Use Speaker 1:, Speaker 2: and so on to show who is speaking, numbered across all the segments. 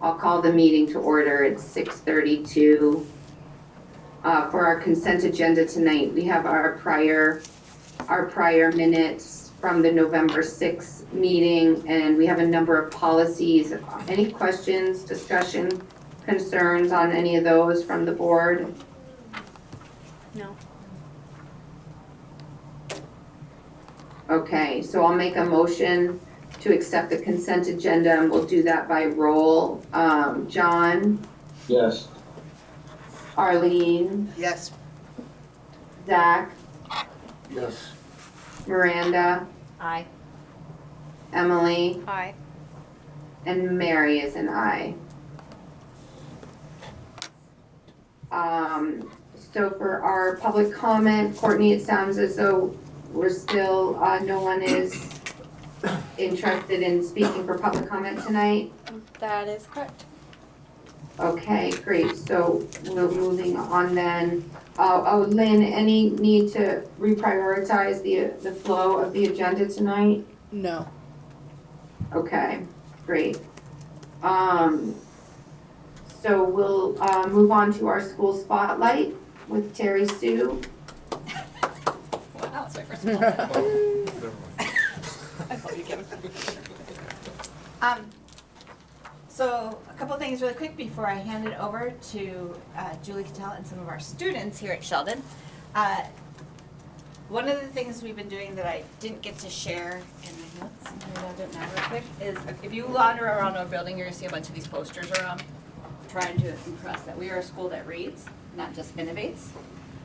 Speaker 1: I'll call the meeting to order. It's 6:32. For our consent agenda tonight, we have our prior minutes from the November 6th meeting, and we have a number of policies. Any questions, discussion, concerns on any of those from the board?
Speaker 2: No.
Speaker 1: Okay, so I'll make a motion to accept the consent agenda, and we'll do that by roll. John?
Speaker 3: Yes.
Speaker 1: Arlene?
Speaker 4: Yes.
Speaker 1: Zach?
Speaker 3: Yes.
Speaker 1: Miranda?
Speaker 2: Aye.
Speaker 1: Emily?
Speaker 2: Aye.
Speaker 1: And Mary is an aye. So for our public comment, Courtney, it sounds as though we're still, no one is interested in speaking for public comment tonight?
Speaker 2: That is correct.
Speaker 1: Okay, great, so we're moving on then. Lynn, any need to reprioritize the flow of the agenda tonight?
Speaker 4: No.
Speaker 1: Okay, great. So we'll move on to our school spotlight with Terry Sue.
Speaker 2: Wow, sorry for I thought you Kevin.
Speaker 5: So a couple things really quick before I hand it over to Julie Cattell and some of our students here at Sheldon. One of the things we've been doing that I didn't get to share in my notes, maybe I'll do it now real quick, is if you wander around our building, you're gonna see a bunch of these posters around, trying to impress that we are a school that reads, not just innovates.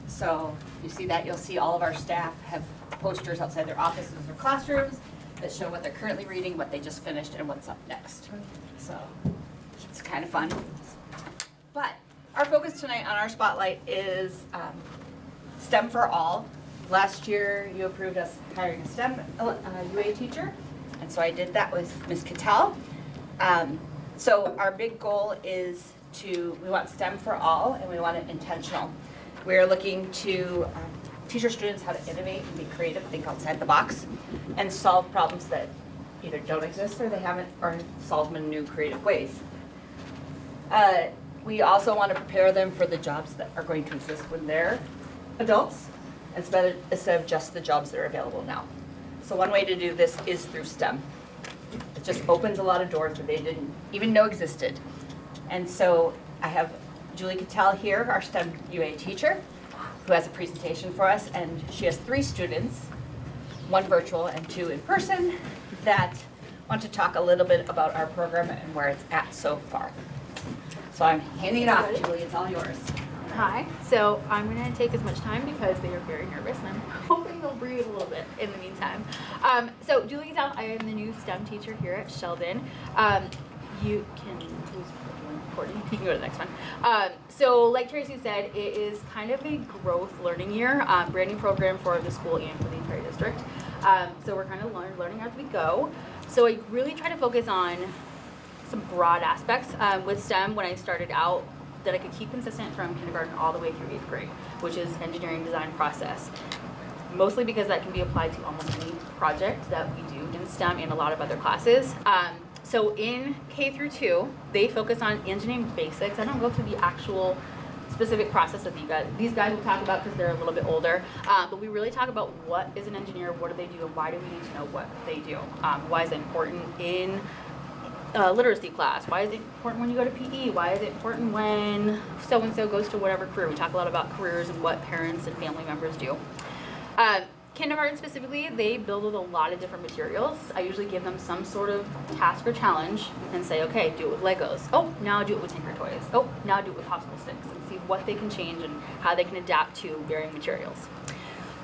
Speaker 5: So you see that, you'll see all of our staff have posters outside their offices or classrooms that show what they're currently reading, what they just finished, and what's up next. So it's kind of fun. But our focus tonight on our spotlight is STEM for all. Last year you approved us hiring a STEM UA teacher, and so I did that with Ms. Cattell. So our big goal is we want STEM for all, and we want it intentional. We're looking to teach our students how to innovate and be creative, think outside the box, and solve problems that either don't exist or they haven't, or solve them in new creative ways. We also want to prepare them for the jobs that are going to exist when they're adults, instead of just the jobs that are available now. So one way to do this is through STEM. It just opens a lot of doors that they didn't even know existed. And so I have Julie Cattell here, our STEM UA teacher, who has a presentation for us, and she has 3 students, 1 virtual and 2 in person, that want to talk a little bit about our program and where it's at so far. So I'm handing it off, Julie, it's all yours.
Speaker 2: Hi. So I'm going to take as much time because they are very nervous, and I'm hoping they'll breathe a little bit in the meantime. So Julie Cattell, I am the new STEM teacher here at Sheldon. You can, Courtney, you can go to the next one. So like Tracy said, it is kind of a growth learning year, brand new program for the school and for the entire district. So we're kind of learning as we go. So I really try to focus on some broad aspects with STEM when I started out that I could keep consistent from kindergarten all the way through 8th grade, which is engineering design process. Mostly because that can be applied to almost any project that we do in STEM and a lot of other classes. So in K through 2, they focus on engineering basics. I don't go through the actual specific process that these guys will talk about because they're a little bit older. But we really talk about what is an engineer, what do they do, and why do we need to know what they do? Why is it important in literacy class? Why is it important when you go to PE? Why is it important when so-and-so goes to whatever career? We talk a lot about careers and what parents and family members do. Kindergarten specifically, they build with a lot of different materials. I usually give them some sort of task or challenge and say, okay, do it with Legos. Oh, now do it with Tinker Toys. Oh, now do it with popsicle sticks, and see what they can change and how they can adapt to varying materials.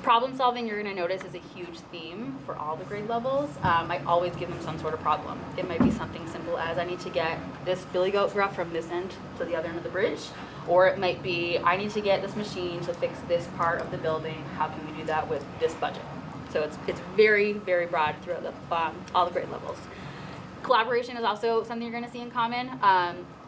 Speaker 2: Problem solving, you're going to notice, is a huge theme for all the grade levels. I always give them some sort of problem. It might be something simple as I need to get this billy goat gruff from this end to the other end of the bridge. Or it might be I need to get this machine to fix this part of the building. How can we do that with this budget? So it's very, very broad throughout all the grade levels. Collaboration is also something you're going to see in common.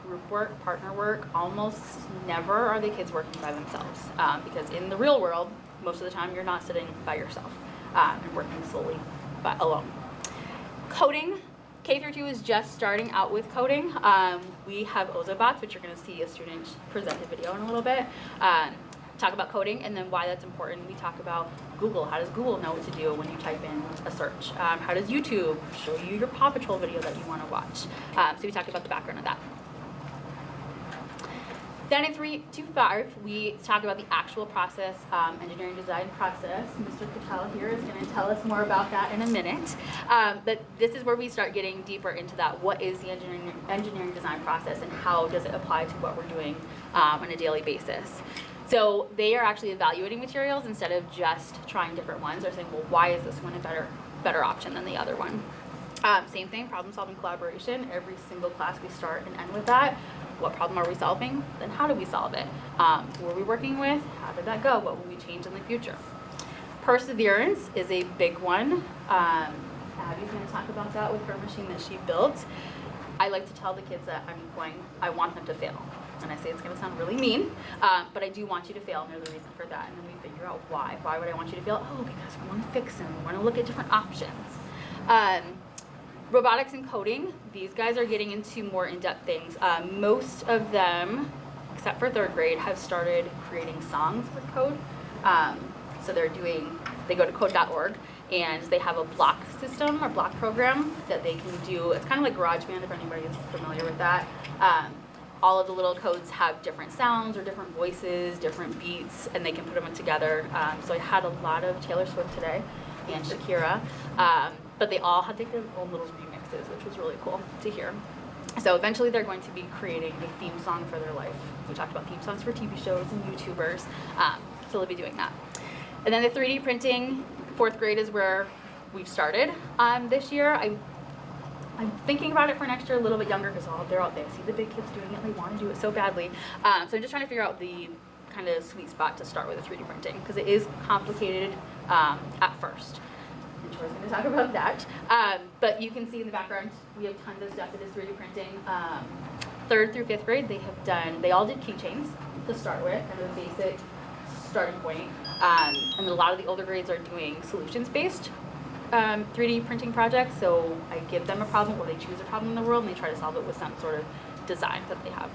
Speaker 2: Group work, partner work, almost never are the kids working by themselves because in the real world, most of the time you're not sitting by yourself and working solely alone. Coding K through 2 is just starting out with coding. We have Ozobots, which you're going to see a student present a video in a little bit. Talk about coding and then why that's important. We talk about Google. How does Google know what to do when you type in a search? How does YouTube show you your Paw Patrol video that you want to watch? So we talk about the background of that. Then in 3 to 5, we talk about the actual process, engineering design process. Mr. Patel here is going to tell us more about that in a minute. But this is where we start getting deeper into that. What is the engineering design process and how does it apply to what we're doing on a daily basis? So they are actually evaluating materials instead of just trying different ones. They're saying, well, why is this one a better option than the other one? Same thing, problem solving collaboration. Every single class we start and end with that. What problem are we solving? Then how do we solve it? Who are we working with? How did that go? What will we change in the future? Perseverance is a big one. Abby's going to talk about that with her machine that she built. I like to tell the kids that I want them to fail. And I say it's going to sound really mean, but I do want you to fail, and there's a reason for that. And then we figure out why. Why would I want you to fail? Oh, because we want to fix them. We want to look at different options. Robotics and coding, these guys are getting into more in-depth things. Most of them, except for 3rd grade, have started creating songs with code. So they go to code.org, and they have a block system or block program that they can do. It's kind of like GarageBand, if anybody is familiar with that. All of the little codes have different sounds or different voices, different beats, and they can put them together. So I had a lot of Taylor Swift today and Shakira, but they all had like their own little remixes, which was really cool to hear. So eventually they're going to be creating a theme song for their life. We talked about theme songs for TV shows and YouTubers, so they'll be doing that. And then the 3D printing, 4th grade is where we've started this year. I'm thinking about it for next year a little bit younger because they're out there. I see the big kids doing it and they want to do it so badly. So I'm just trying to figure out the kind of sweet spot to start with the 3D printing because it is complicated at first. And Troy's going to talk about that. But you can see in the background we have tons of stuff that is 3D printing. 3rd through 5th grade they all did keychains to start with, kind of a basic starting point. And a lot of the older grades are doing solutions-based 3D printing projects, so I give them a problem or they choose a problem in the world and they try to solve it with some sort of design that they have.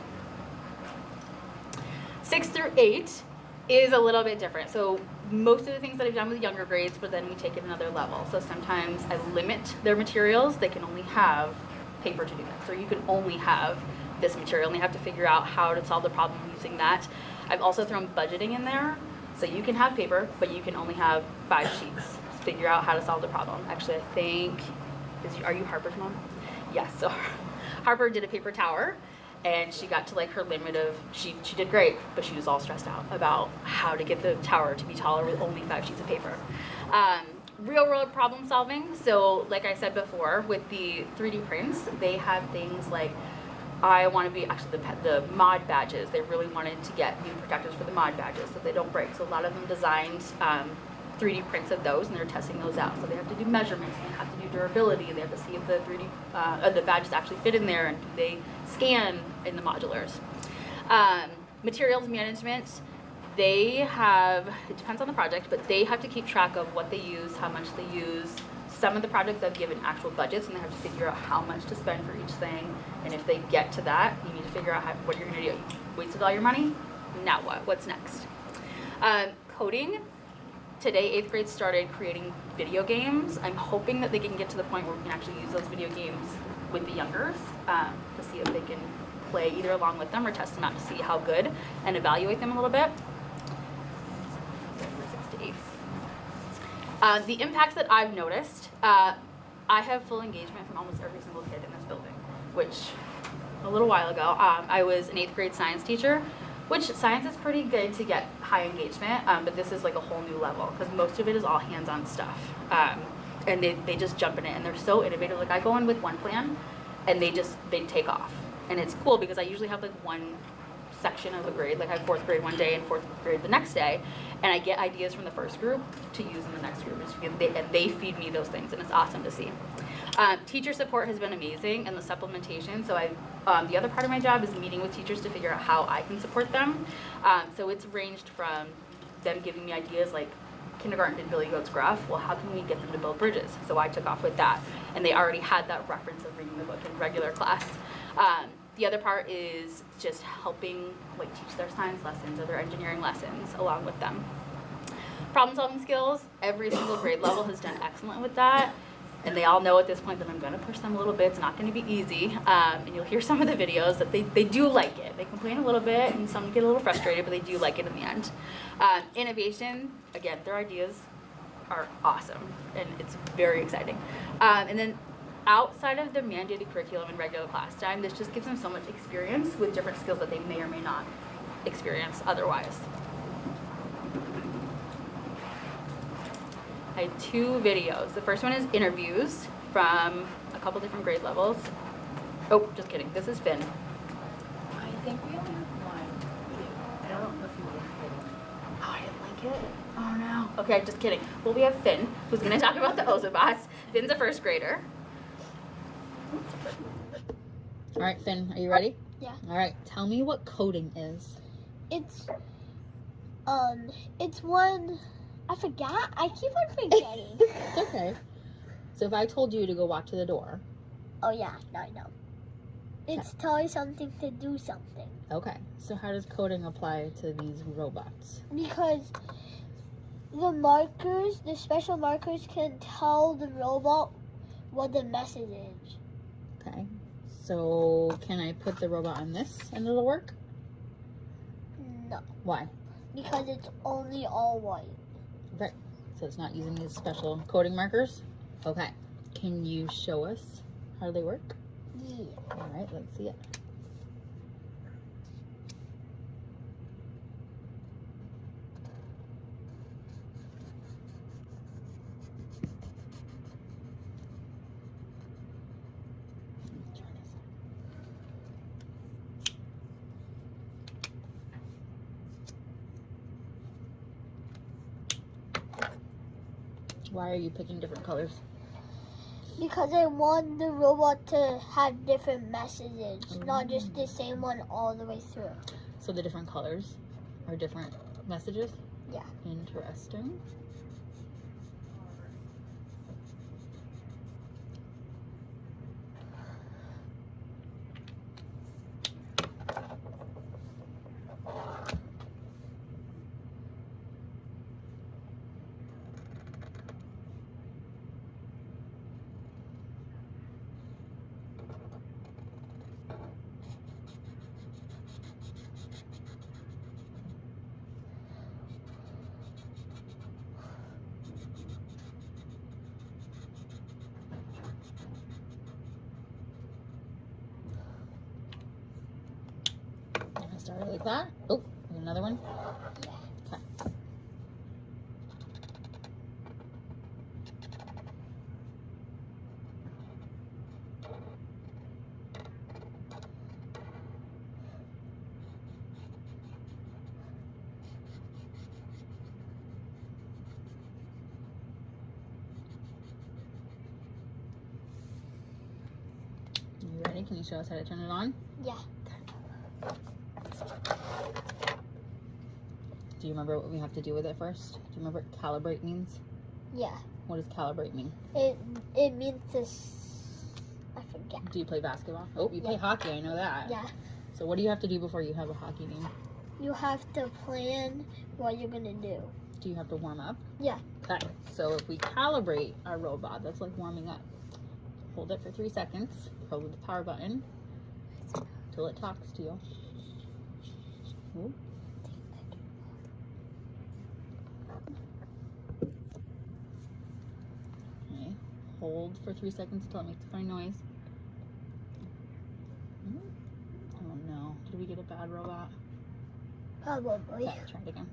Speaker 2: 6 through 8 is a little bit different. So most of the things that I've done with younger grades, but then we take it another level. So sometimes I limit their materials. They can only have paper to do this, or you can only have this material and they have to figure out how to solve the problem using that. I've also thrown budgeting in there. So you can have paper, but you can only have 5 sheets. Figure out how to solve the problem. Actually, I think, are you Harper's mom? Yes, so Harper did a paper tower and she got to like her limit of, she did great, but she was all stressed out about how to get the tower to be taller with only 5 sheets of paper. Real world problem solving. So like I said before, with the 3D prints, they have things like, I want to be, actually the mod badges, they really wanted to get new protectors for the mod badges so they don't break. So a lot of them designed 3D prints of those and they're testing those out. So they have to do measurements, and they have to do durability, they have to see if the 3D, the badges actually fit in there and do they scan in the modulars. Materials management, they have, it depends on the project, but they have to keep track of what they use, how much they use. Some of the projects have given actual budgets and they have to figure out how much to spend for each thing. And if they get to that, you need to figure out what you're going to do. You wasted all your money, now what? What's next? Coding. Today, 8th grade started creating video games. I'm hoping that they can get to the point where we can actually use those video games with the youngers to see if they can play either along with them or test them out to see how good and evaluate them a little bit. The impacts that I've noticed, I have full engagement from almost every single kid in this building, which a little while ago, I was an 8th grade science teacher, which science is pretty good to get high engagement, but this is like a whole new level because most of it is all hands-on stuff. And they just jump in it and they're so innovative. Like I go in with one plan and they take off. And it's cool because I usually have like one section of a grade, like I have 4th grade one day and 4th grade the next day, and I get ideas from the first group to use in the next group, and they feed me those things, and it's awesome to see. Teacher support has been amazing, and the supplementation, so the other part of my job is meeting with teachers to figure out how I can support them. So it's ranged from them giving me ideas like, kindergarten did Billy Goat's Gruff. Well, how can we get them to build bridges? So I took off with that, and they already had that reference of reading the book in regular class. The other part is just helping like teach their science lessons or their engineering lessons along with them. Problem solving skills, every single grade level has done excellent with that. And they all know at this point that I'm going to push them a little bit. It's not going to be easy. And you'll hear some of the videos that they do like it. They complain a little bit and some get a little frustrated, but they do like it in the end. Innovation, again, their ideas are awesome and it's very exciting. And then outside of the mandated curriculum and regular class time, this just gives them so much experience with different skills that they may or may not experience otherwise. I had 2 videos. The first one is interviews from a couple different grade levels. Oh, just kidding. This is Finn.
Speaker 5: I think we only have one. I don't know if you like it.
Speaker 2: Oh, I didn't like it. Oh no. Okay, just kidding. Well, we have Finn, who's going to talk about the Ozobots. Finn's a first grader. All right, Finn, are you ready?
Speaker 4: Yeah.
Speaker 2: All right, tell me what coding is.
Speaker 4: It's one, I forgot. I keep on forgetting.
Speaker 2: It's okay. So if I told you to go walk to the door.
Speaker 4: Oh yeah, no, I know. It's telling something to do something.
Speaker 2: Okay. So how does coding apply to these robots?
Speaker 4: Because the special markers can tell the robot what the message is.
Speaker 2: Okay. So can I put the robot on this and it'll work?
Speaker 4: No,
Speaker 2: Why?
Speaker 4: because it's only all white.
Speaker 2: Okay. So it's not using these special coding markers? Okay. Can you show us how they work?
Speaker 4: Yeah.
Speaker 2: All right, let's see it. Why are you picking different colors?
Speaker 4: Because I want the robot to have different messages, not just the same one all the way through.
Speaker 2: So the different colors are different messages?
Speaker 4: Yeah.
Speaker 2: Interesting. I started like that. Oh, there's another one. Okay. You ready? Can you show us how to turn it on?
Speaker 4: Yeah.
Speaker 2: Do you remember what we have to do with it first? Do you remember what calibrate means?
Speaker 4: Yeah.
Speaker 2: What does calibrate mean?
Speaker 4: It means I forget.
Speaker 2: Do you play basketball? Oh, you play
Speaker 4: Yeah.
Speaker 2: hockey, I know that.
Speaker 4: Yeah.
Speaker 2: So what do you have to do before you have a hockey game?
Speaker 4: You have to plan what you're gonna do.
Speaker 2: Do you have to warm up?
Speaker 4: Yeah.
Speaker 2: Okay, so if we calibrate our robot, that's like warming up. Hold it for 3 seconds, hold the power button till it talks to you. Ooh. Okay, hold for 3 seconds until it makes a funny noise. Oh no, did we get a bad robot?
Speaker 4: Probably.
Speaker 2: Okay, try it again.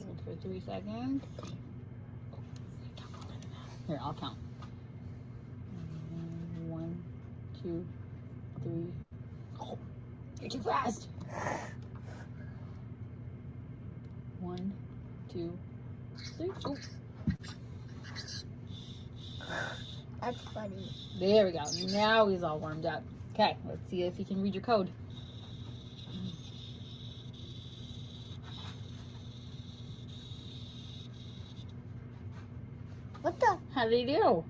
Speaker 2: Hold for 3 seconds. Here, I'll count. 1, 2, 3. Oh, you're too fast. 1, 2, 3. Oh.
Speaker 4: That's funny.
Speaker 2: There we go. Now he's all warmed up. Okay, let's see if he can read your code.
Speaker 4: What the?
Speaker 2: How did he do?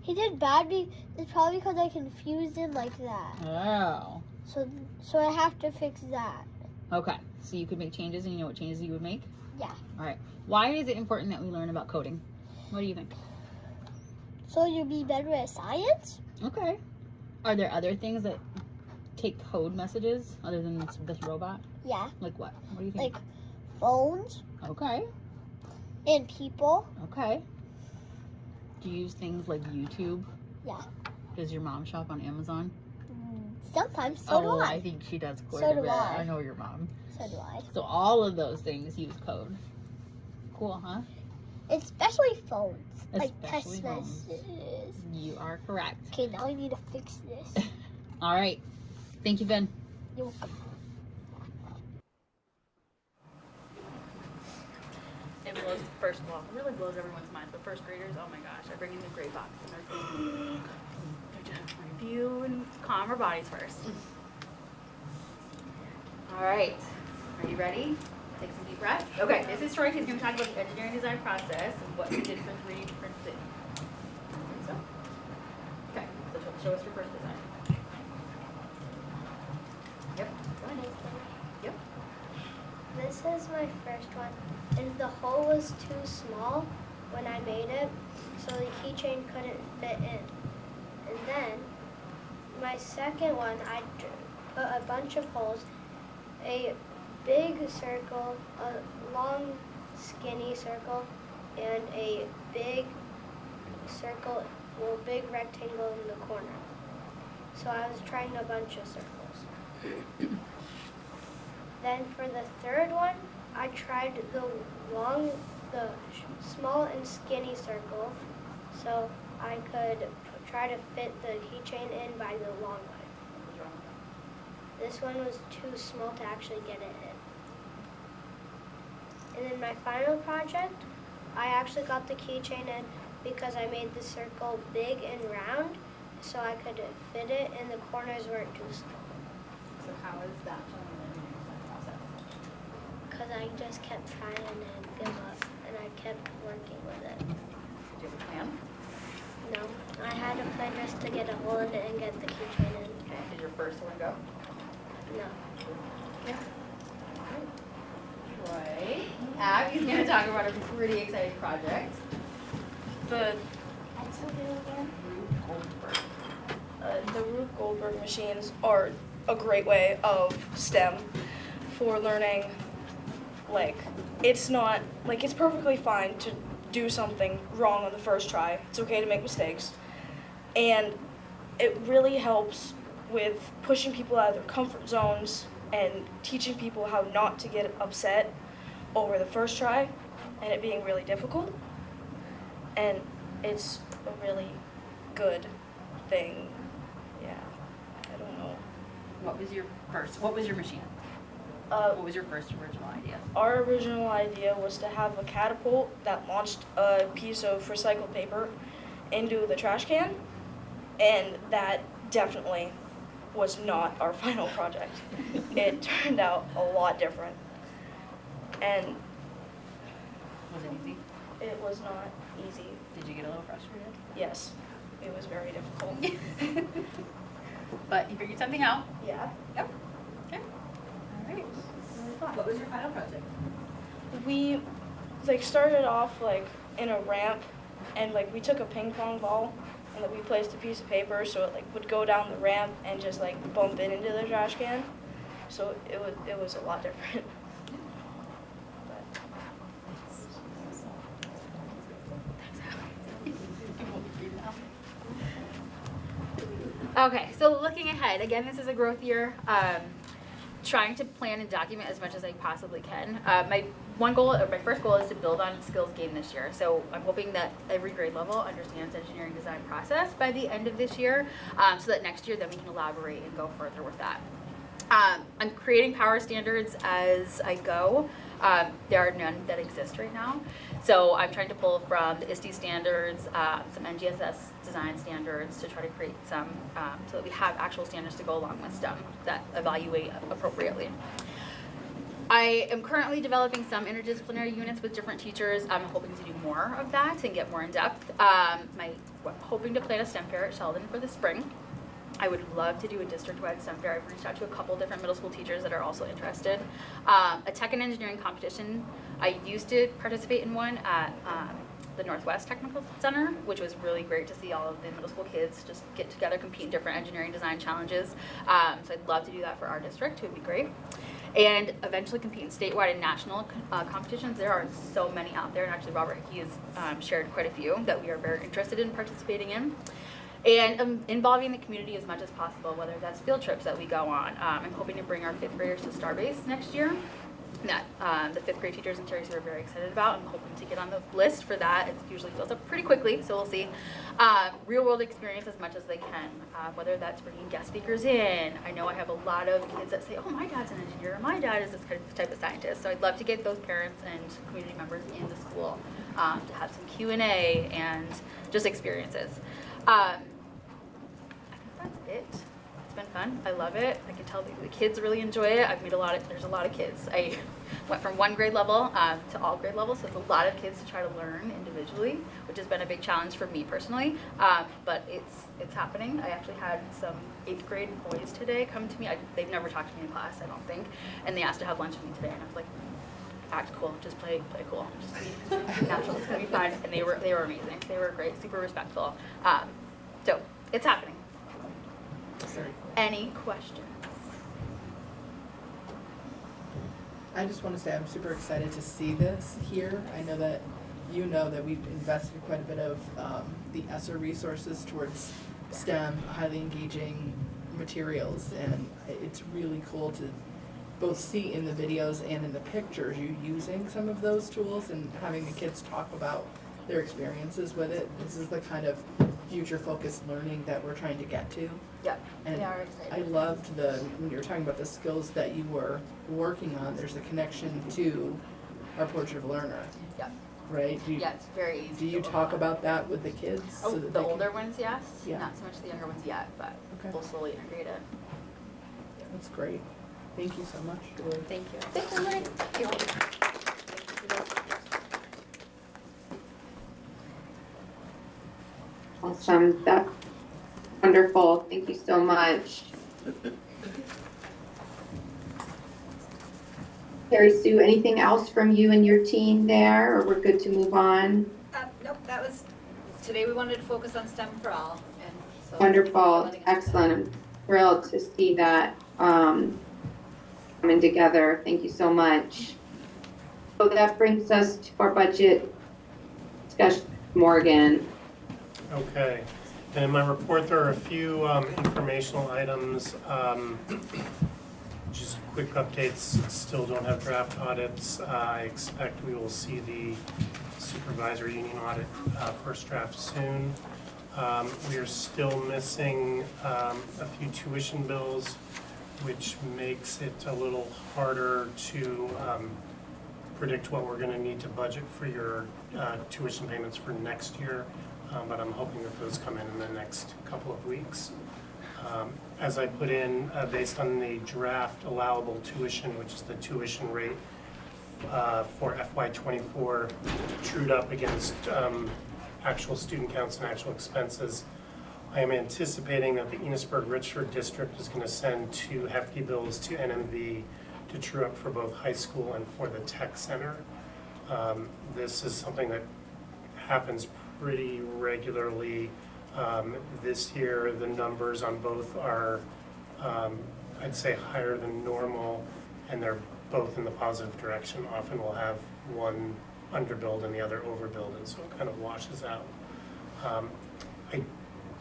Speaker 4: He did bad. It's probably because I confused him like that.
Speaker 2: Oh.
Speaker 4: So I have to fix that.
Speaker 2: Okay. So you could make changes, and you know what changes you would make?
Speaker 4: Yeah.
Speaker 2: All right. Why is it important that we learn about coding? What do you think?
Speaker 4: So you'll be better at science?
Speaker 2: Okay. Are there other things that take code messages other than this robot?
Speaker 4: Yeah.
Speaker 2: Like what? What do you think?
Speaker 4: Like phones
Speaker 2: Okay.
Speaker 4: and people.
Speaker 2: Okay. Do you use things like YouTube?
Speaker 4: Yeah.
Speaker 2: Does your mom shop on Amazon?
Speaker 4: Sometimes. So do I.
Speaker 2: I think she does quite
Speaker 4: So
Speaker 2: a
Speaker 4: do
Speaker 2: bit.
Speaker 4: I.
Speaker 2: I know your mom.
Speaker 4: So do I.
Speaker 2: So all of those things use code. Cool, huh?
Speaker 4: Especially phones. Like
Speaker 2: Especially
Speaker 4: text
Speaker 2: phones.
Speaker 4: messages.
Speaker 2: You are correct.
Speaker 4: Okay, now I need to fix this.
Speaker 2: All right. Thank you, Ben.
Speaker 4: You're welcome.
Speaker 2: It blows, first of all, it really blows everyone's minds. But first graders, oh my gosh, I bring in the gray box and they're to review and calm our bodies first. All right, are you ready? Take some deep breaths. Okay, this is Troy. He's going to talk about the engineering design process and what he did for 3D printing. So, okay, so show us your first design. Yep, go ahead. Yep.
Speaker 4: This is my first one, and the hole was too small when I made it, so the keychain couldn't fit in. And then, my second one, I put a bunch of holes, a big circle, a long skinny circle, and a big circle, well, big rectangle in the corner. So I was trying a bunch of circles. Then for the third one, I tried the small and skinny circle, so I could try to fit the keychain in by the long one. This one was too small to actually get it in. And then my final project, I actually got the keychain in because I made the circle big and round, so I could fit it and the corners weren't too small.
Speaker 2: So how is that showing in the engineering design process?
Speaker 4: Because I just kept trying and give up, and I kept working with it.
Speaker 2: Do you have a plan?
Speaker 4: No, I had a plan just to get a hole in it and get the keychain in.
Speaker 2: Okay, did your first one go?
Speaker 4: No.
Speaker 2: Yeah. Troy. Abby's going to talk about a pretty exciting project.
Speaker 6: The
Speaker 2: What's her name again?
Speaker 6: the Rube Goldberg machines are a great way of STEM for learning. Like, it's not, like, it's perfectly fine to do something wrong on the first try. It's okay to make mistakes. And it really helps with pushing people out of their comfort zones and teaching people how not to get upset over the first try and it being really difficult. And it's a really good thing. Yeah, I don't know.
Speaker 2: What was your machine? What was your first original idea?
Speaker 6: Our original idea was to have a catapult that launched a piece of recycled paper into the trash can, and that definitely was not our final project. It turned out a lot different, and
Speaker 2: Was it easy?
Speaker 6: it was not easy.
Speaker 2: Did you get a little frustrated?
Speaker 6: Yes, it was very difficult.
Speaker 2: But you figured something out.
Speaker 6: Yeah.
Speaker 2: Yep. Okay. All right. What was your final project?
Speaker 6: We started off in a ramp, and we took a ping pong ball and we placed a piece of paper so it would go down the ramp and just bump it into the trash can. So it was a lot different.
Speaker 2: Okay, so looking ahead, again, this is a growth year. Trying to plan and document as much as I possibly can. My first goal is to build on skills gained this year. So I'm hoping that every grade level understands engineering design process by the end of this year, so that next year then we can elaborate and go further with that. I'm creating power standards as I go. There are none that exist right now. So I'm trying to pull from the ISD standards, some NGSS design standards to try to create some, so that we have actual standards to go along with STEM that evaluate appropriately. I am currently developing some interdisciplinary units with different teachers. I'm hoping to do more of that and get more in depth. Hoping to plan a STEM fair at Sheldon for the spring. I would love to do a district-wide STEM fair. I've reached out to a couple different middle school teachers that are also interested. A tech and engineering competition. I used to participate in one at the Northwest Technical Center, which was really great to see all of the middle school kids just get together, compete in different engineering design challenges. So I'd love to do that for our district. It would be great. And eventually compete in statewide and national competitions. There are so many out there, and actually Robert Hickey has shared quite a few that we are very interested in participating in. And involving the community as much as possible, whether that's field trips that we go on. I'm hoping to bring our 5th graders to Starbase next year. That the 5th grade teachers and Terry's are very excited about. I'm hoping to get on the list for that. It usually fills up pretty quickly, so we'll see. Real world experience as much as they can, whether that's bringing guest speakers in. I know I have a lot of kids that say, oh, my dad's an engineer, my dad is this kind of type of scientist. So I'd love to get those parents and community members in the school to have some Q&A and just experiences. I think that's it. It's been fun. I love it. I can tell the kids really enjoy it. I've made there's a lot of kids. I went from 1 grade level to all grade levels, so it's a lot of kids to try to learn individually, which has been a big challenge for me personally, but it's happening. I actually had some 8th grade boys today come to me. They've never talked to me in class, I don't think, and they asked to have lunch with me today, and I was like, act cool, just play cool, just be natural, it's gonna be fine. And they were amazing. They were great, super respectful. So it's happening. Any questions?
Speaker 7: I just want to say I'm super excited to see this here. I know that we've invested quite a bit of the ESSER resources towards STEM, highly engaging materials, and it's really cool to both see in the videos and in the pictures you using some of those tools and having the kids talk about their experiences with it. This is the kind of future-focused learning that we're trying to get to.
Speaker 2: Yep,
Speaker 7: And
Speaker 2: they are excited.
Speaker 7: I loved when you were talking about the skills that you were working on, there's a connection to our Portrait of a Learner,
Speaker 2: Yep.
Speaker 7: right?
Speaker 2: Yeah, it's very easy.
Speaker 7: Do you
Speaker 2: to
Speaker 7: talk
Speaker 2: overcome.
Speaker 7: about that with the kids?
Speaker 2: Oh,
Speaker 7: so that
Speaker 2: the
Speaker 7: they can-
Speaker 2: older ones, yes.
Speaker 7: Yeah.
Speaker 2: Not so much the younger ones yet, but
Speaker 7: Okay.
Speaker 2: we'll slowly integrate it.
Speaker 7: That's great. Thank you so much, Julie.
Speaker 2: Thank you. Thank you.
Speaker 1: Awesome, that's wonderful, thank you so much. Carrie Sue, anything else from you and your team there, or we're good to move on?
Speaker 5: Nope, that was, today we wanted to focus on STEM for all, and so.
Speaker 1: Wonderful, excellent, I'm thrilled to see that coming together, thank you so much. So that brings us to our budget discussion, Morgan.
Speaker 8: Okay, and in my report there are a few informational items. Just quick updates, still don't have draft audits. I expect we will see the supervisory union audit first draft soon. We are still missing a few tuition bills, which makes it a little harder to predict what we're gonna need to budget for your tuition payments for next year. But I'm hoping that those come in the next couple of weeks. As I put in, based on the draft allowable tuition, which is the tuition rate for FY24, trued up against actual student counts and actual expenses, I am anticipating that the Enosburg-Richford district is going to send 2 hefty bills to NMV to true up for both high school and for the tech center. This is something that happens pretty regularly. This year, the numbers on both are, I'd say, higher than normal, and they're both in the positive direction. Often we'll have one underbilled and the other overbilled, and so it kind of washes out. I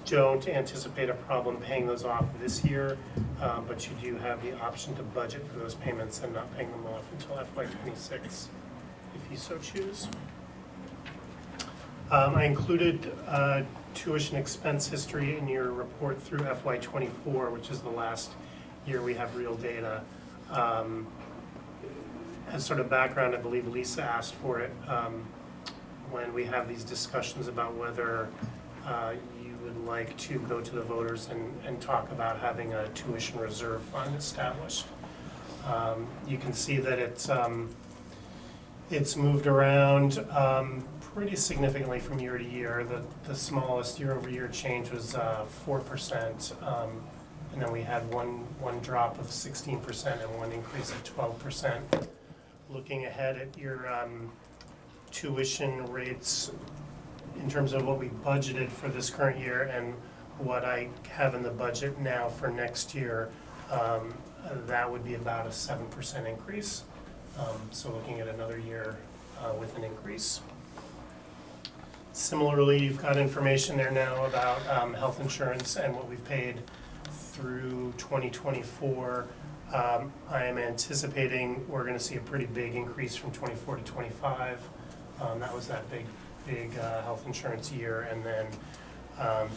Speaker 8: don't anticipate a problem paying those off this year, but you do have the option to budget for those payments and not paying them off until FY26, if you so choose. I included tuition expense history in your report through FY24, which is the last year we have real data. As sort of background, I believe Lisa asked for it when we have these discussions about whether you would like to go to the voters and talk about having a tuition reserve fund established. You can see that it's moved around pretty significantly from year to year. The smallest year-over-year change was 4%, and then we had one drop of 16% and one increase of 12%. Looking ahead at your tuition rates in terms of what we budgeted for this current year and what I have in the budget now for next year, that would be about a 7% increase. So looking at another year with an increase. Similarly, you've got information there now about health insurance and what we've paid through 2024. I am anticipating we're going to see a pretty big increase from 24 to 25. That was that big health insurance year, and then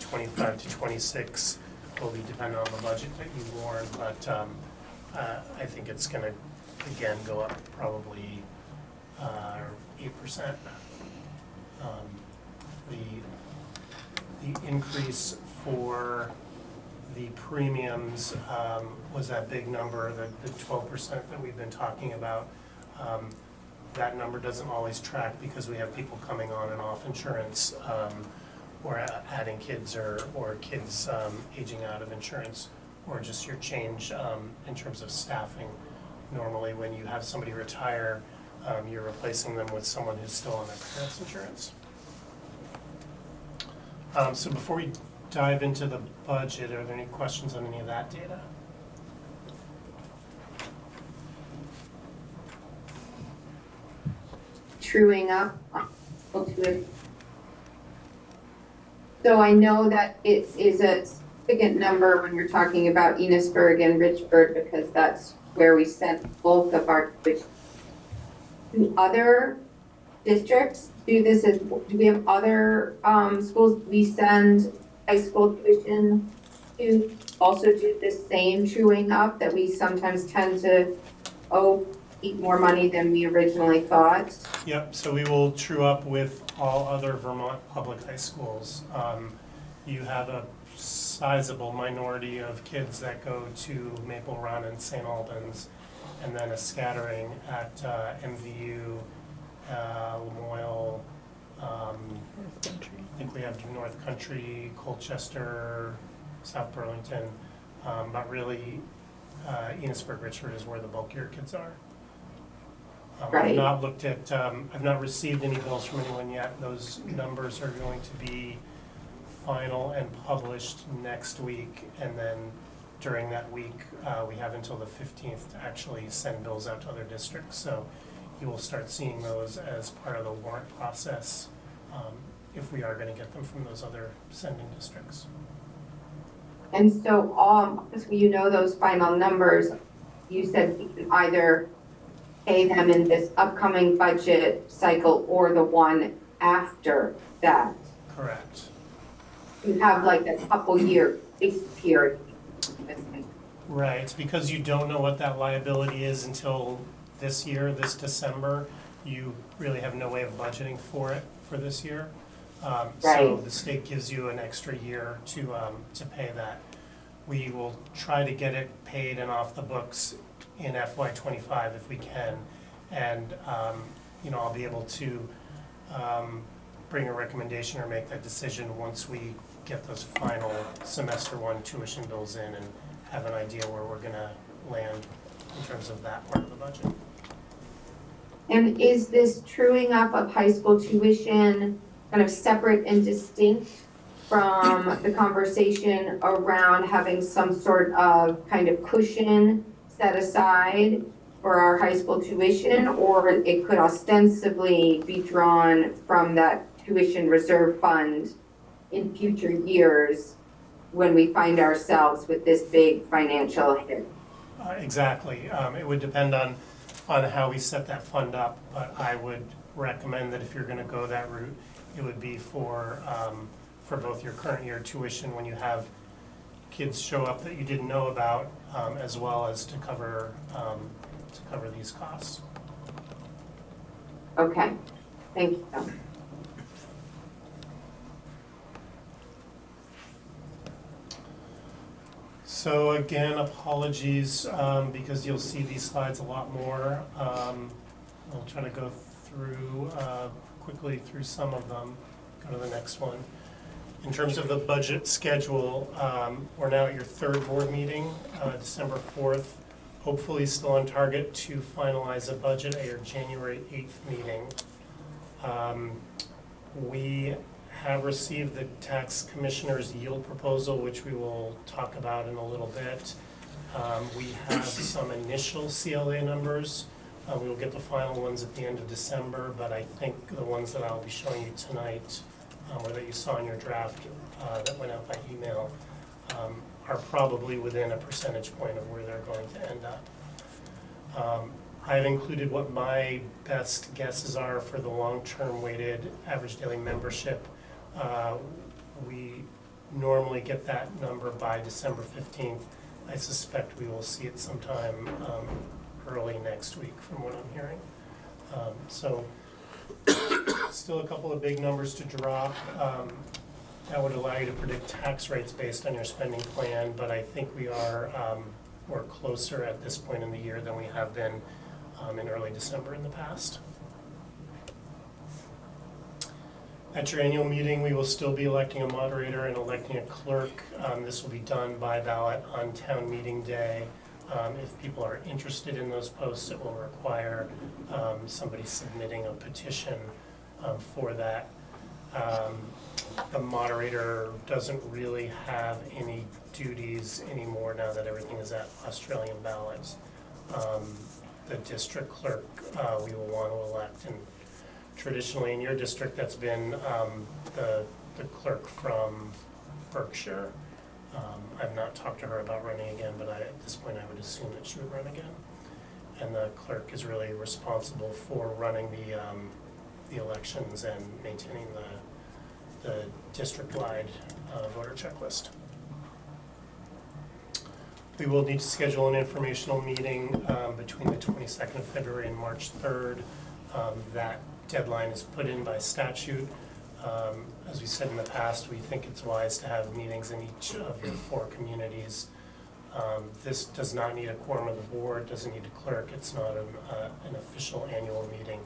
Speaker 8: 25 to 26 will be dependent on the budget that you warn, but I think it's going to again go up probably 8%. The increase for the premiums was that big number, the 12% that we've been talking about. That number doesn't always track because we have people coming on and off insurance, or adding kids or kids aging out of insurance, or just your change in terms of staffing. Normally when you have somebody retire, you're replacing them with someone who's still on their parents' insurance. So before we dive into the budget, are there any questions on any of that data?
Speaker 1: Truing up. So I know that it is a significant number when we're talking about Enosburg and Richburg, because that's where we sent both of our tuition. Do other districts do this? Do we have other schools we send high school tuition to also do the same truing up, that we sometimes tend to eat more money than we originally thought?
Speaker 8: Yep, so we will true up with all other Vermont public high schools. You have a sizable minority of kids that go to Maple Run and St. Albans, and then a scattering at MVU, Lamoille, I think we have North Country, Colchester, South Burlington, but really Enosburg, Richford is where the bulkier kids are.
Speaker 1: Right.
Speaker 8: I've not looked at, I've not received any bills from anyone yet. Those numbers are going to be final and published next week, and then during that week, we have until the 15th to actually send bills out to other districts. So you will start seeing those as part of the warrant process, if we are going to get them from those other sending districts.
Speaker 1: And so you know those final numbers, you said we can either pay them in this upcoming budget cycle or the one after that.
Speaker 8: Correct.
Speaker 1: You have like a couple year grace period.
Speaker 8: Right, because you don't know what that liability is until this year, this December. You really have no way of budgeting for it for this year. So
Speaker 1: Right.
Speaker 8: the state gives you an extra year to pay that. We will try to get it paid and off the books in FY25 if we can. And, I'll be able to bring a recommendation or make that decision once we get those final semester one tuition bills in and have an idea where we're gonna land in terms of that part of the budget.
Speaker 1: And is this truing up of high school tuition kind of separate and distinct from the conversation around having some sort of kind of cushion set aside for our high school tuition, or it could ostensibly be drawn from that tuition reserve fund in future years when we find ourselves with this big financial hit?
Speaker 8: Exactly. It would depend on how we set that fund up, but I would recommend that if you're gonna go that route, it would be for both your current year tuition when you have kids show up that you didn't know about, as well as to cover these costs.
Speaker 1: Okay, thank you.
Speaker 8: So again, apologies, because you'll see these slides a lot more. I'll try to go through, quickly through some of them. Go to the next one. In terms of the budget schedule, we're now at your third board meeting, December 4th. Hopefully still on target to finalize a budget at your January 8th meeting. We have received the tax commissioner's yield proposal, which we will talk about in a little bit. We have some initial CLA numbers. We will get the final ones at the end of December, but I think the ones that I'll be showing you tonight, or that you saw in your draft that went out by email, are probably within a percentage point of where they're going to end up. I've included what my best guesses are for the long-term weighted average daily membership. We normally get that number by December 15th. I suspect we will see it sometime early next week from what I'm hearing. So still a couple of big numbers to drop. That would allow you to predict tax rates based on your spending plan, but I think we are we're closer at this point in the year than we have been in early December in the past. At your annual meeting, we will still be electing a moderator and electing a clerk. This will be done by ballot on town meeting day. If people are interested in those posts, it will require somebody submitting a petition for that. The moderator doesn't really have any duties anymore now that everything is at Australian ballots. The district clerk we will want to elect, and traditionally in your district that's been the clerk from Berkshire. I've not talked to her about running again, but at this point I would assume that she would run again. And the clerk is really responsible for running the elections and maintaining the district-wide voter checklist. We will need to schedule an informational meeting between the 22nd of February and March 3rd. That deadline is put in by statute. As we said in the past, we think it's wise to have meetings in each of your 4 communities. This does not need a quorum of the board, doesn't need a clerk. It's not an official annual meeting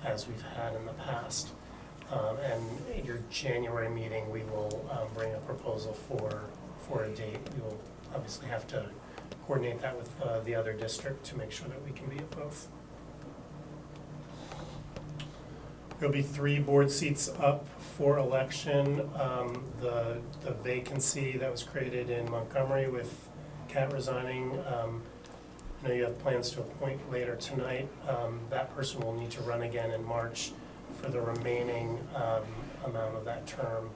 Speaker 8: as we've had in the past. And in your January meeting, we will bring a proposal for a date. We will obviously have to coordinate that with the other district to make sure that we can be at both. There'll be 3 board seats up for election. The vacancy that was created in Montgomery with Kat resigning, I know you have plans to appoint later tonight. That person will need to run again in March for the remaining amount of that term.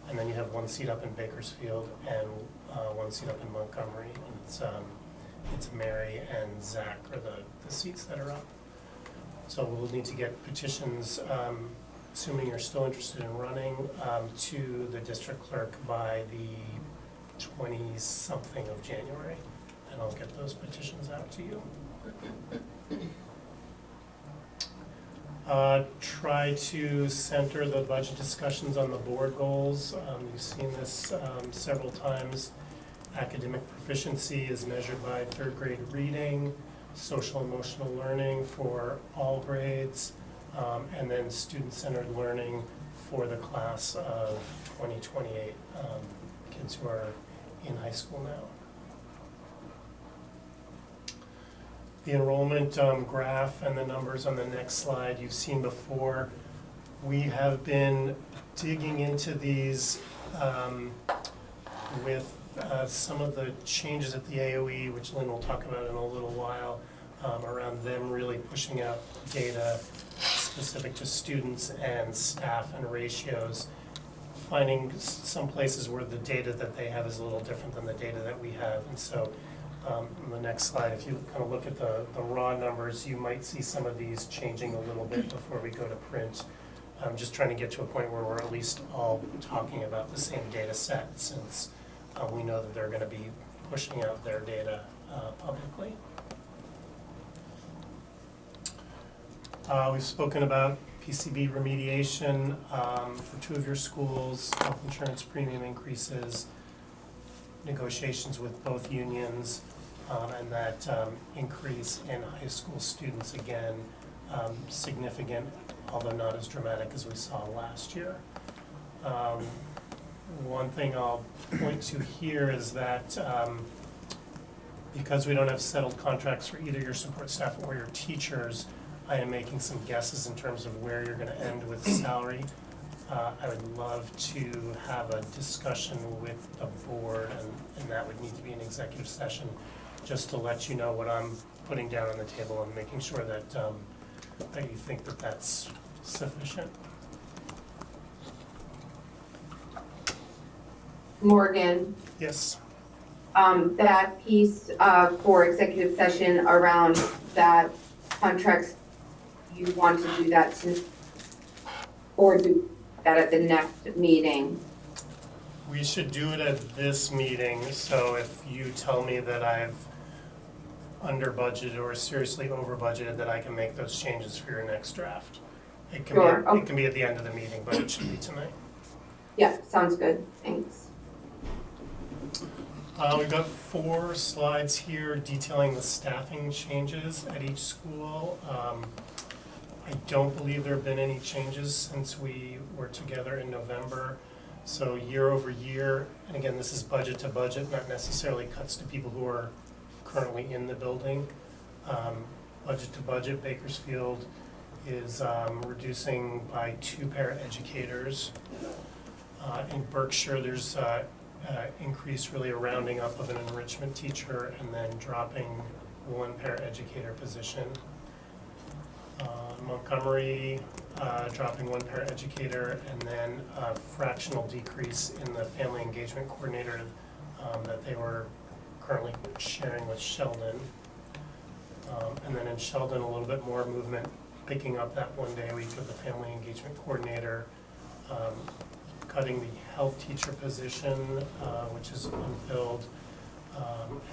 Speaker 8: And then you have 1 seat up in Bakersfield and 1 seat up in Montgomery. And it's Mary and Zach are the seats that are up. So we'll need to get petitions, assuming you're still interested in running, to the district clerk by the 20-something of January. And I'll get those petitions out to you. Try to center the budget discussions on the board goals. You've seen this several times. Academic proficiency is measured by 3rd grade reading, social emotional learning for all grades, and then student-centered learning for the class of 2028, kids who are in high school now. The enrollment graph and the numbers on the next slide you've seen before. We have been digging into these with some of the changes at the AOE, which Lynn will talk about in a little while, around them really pushing out data specific to students and staff and ratios, finding some places where the data that they have is a little different than the data that we have. And so on the next slide, if you kind of look at the raw numbers, you might see some of these changing a little bit before we go to print. I'm just trying to get to a point where we're at least all talking about the same data set, since we know that they're going to be pushing out their data publicly. We've spoken about PCB remediation for 2 of your schools, health insurance premium increases. negotiations with both unions, and that increase in high school students again, significant, although not as dramatic as we saw last year. One thing I'll point to here is that because we don't have settled contracts for either your support staff or your teachers, I am making some guesses in terms of where you're gonna end with salary. I would love to have a discussion with the board, and that would need to be an executive session, just to let you know what I'm putting down on the table and making sure that, that you think that that's sufficient.
Speaker 1: Morgan,
Speaker 8: Yes.
Speaker 1: that piece for executive session around that contracts, you want to do that since, or do that at the next meeting?
Speaker 8: We should do it at this meeting, so if you tell me that I've under budgeted or seriously over budgeted, that I can make those changes for your next draft. It can
Speaker 1: Sure,
Speaker 8: be,
Speaker 1: okay.
Speaker 8: it can be at the end of the meeting, but it should be tonight.
Speaker 1: Yeah, sounds good, thanks.
Speaker 8: We've got 4 slides here detailing the staffing changes at each school. I don't believe there have been any changes since we were together in November. So year over year, and again, this is budget to budget, not necessarily cuts to people who are currently in the building. Budget to budget, Bakersfield is reducing by 2 paraeducators. In Berkshire, there's increase, really a rounding up of an enrichment teacher and then dropping 1 paraeducator position. Montgomery, dropping 1 paraeducator, and then a fractional decrease in the family engagement coordinator that they were currently sharing with Sheldon. And then in Sheldon, a little bit more movement, picking up that 1 day a week with the family engagement coordinator, cutting the health teacher position, which is unfilled,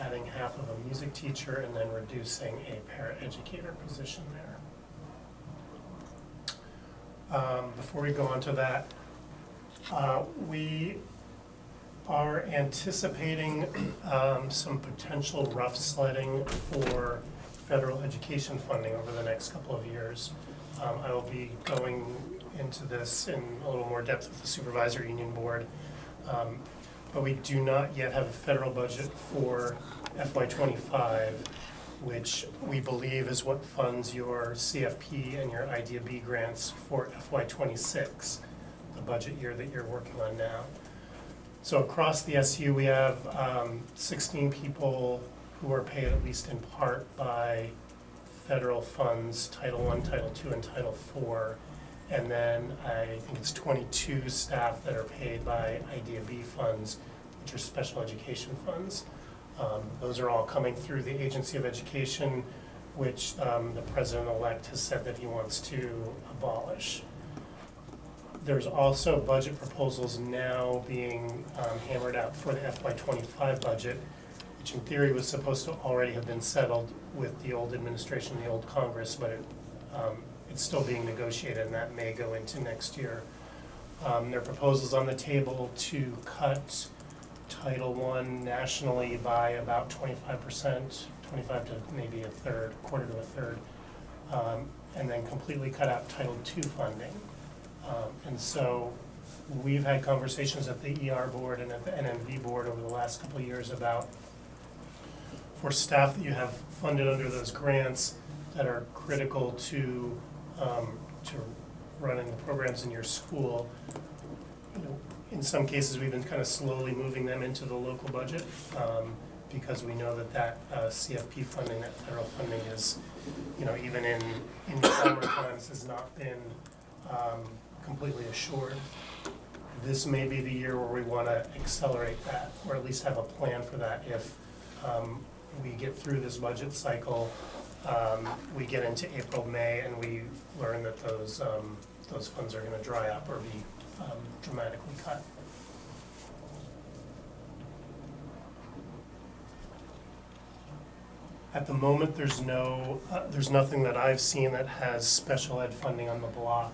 Speaker 8: adding half of a music teacher, and then reducing a paraeducator position there. Before we go on to that, we are anticipating some potential rough sledding for federal education funding over the next couple of years. I will be going into this in a little more depth with the supervisory union board. But we do not yet have a federal budget for FY25, which we believe is what funds your CFP and your IDEA B grants for FY26, the budget year that you're working on now. So across the SU, we have 16 people who are paid at least in part by federal funds, Title I, Title II, and Title IV. And then I think it's 22 staff that are paid by IDEA B funds, which are special education funds. Those are all coming through the Agency of Education, which the president-elect has said that he wants to abolish. There's also budget proposals now being hammered out for the FY25 budget, which in theory was supposed to already have been settled with the old administration, the old Congress, but it's still being negotiated, and that may go into next year. There are proposals on the table to cut Title I nationally by about 25%, 25 to maybe a third, quarter to a third, and then completely cut out Title II funding. And so we've had conversations at the ER board and at the NMV board over the last couple of years about, for staff that you have funded under those grants that are critical to running the programs in your school, you know, in some cases, we've been kind of slowly moving them into the local budget because we know that CFP funding, that federal funding is, you know, even in former times has not been completely assured. This may be the year where we want to accelerate that, or at least have a plan for that if we get through this budget cycle, we get into April, May, and we learn that those funds are going to dry up or be dramatically cut. At the moment, there's nothing that I've seen that has special ed funding on the block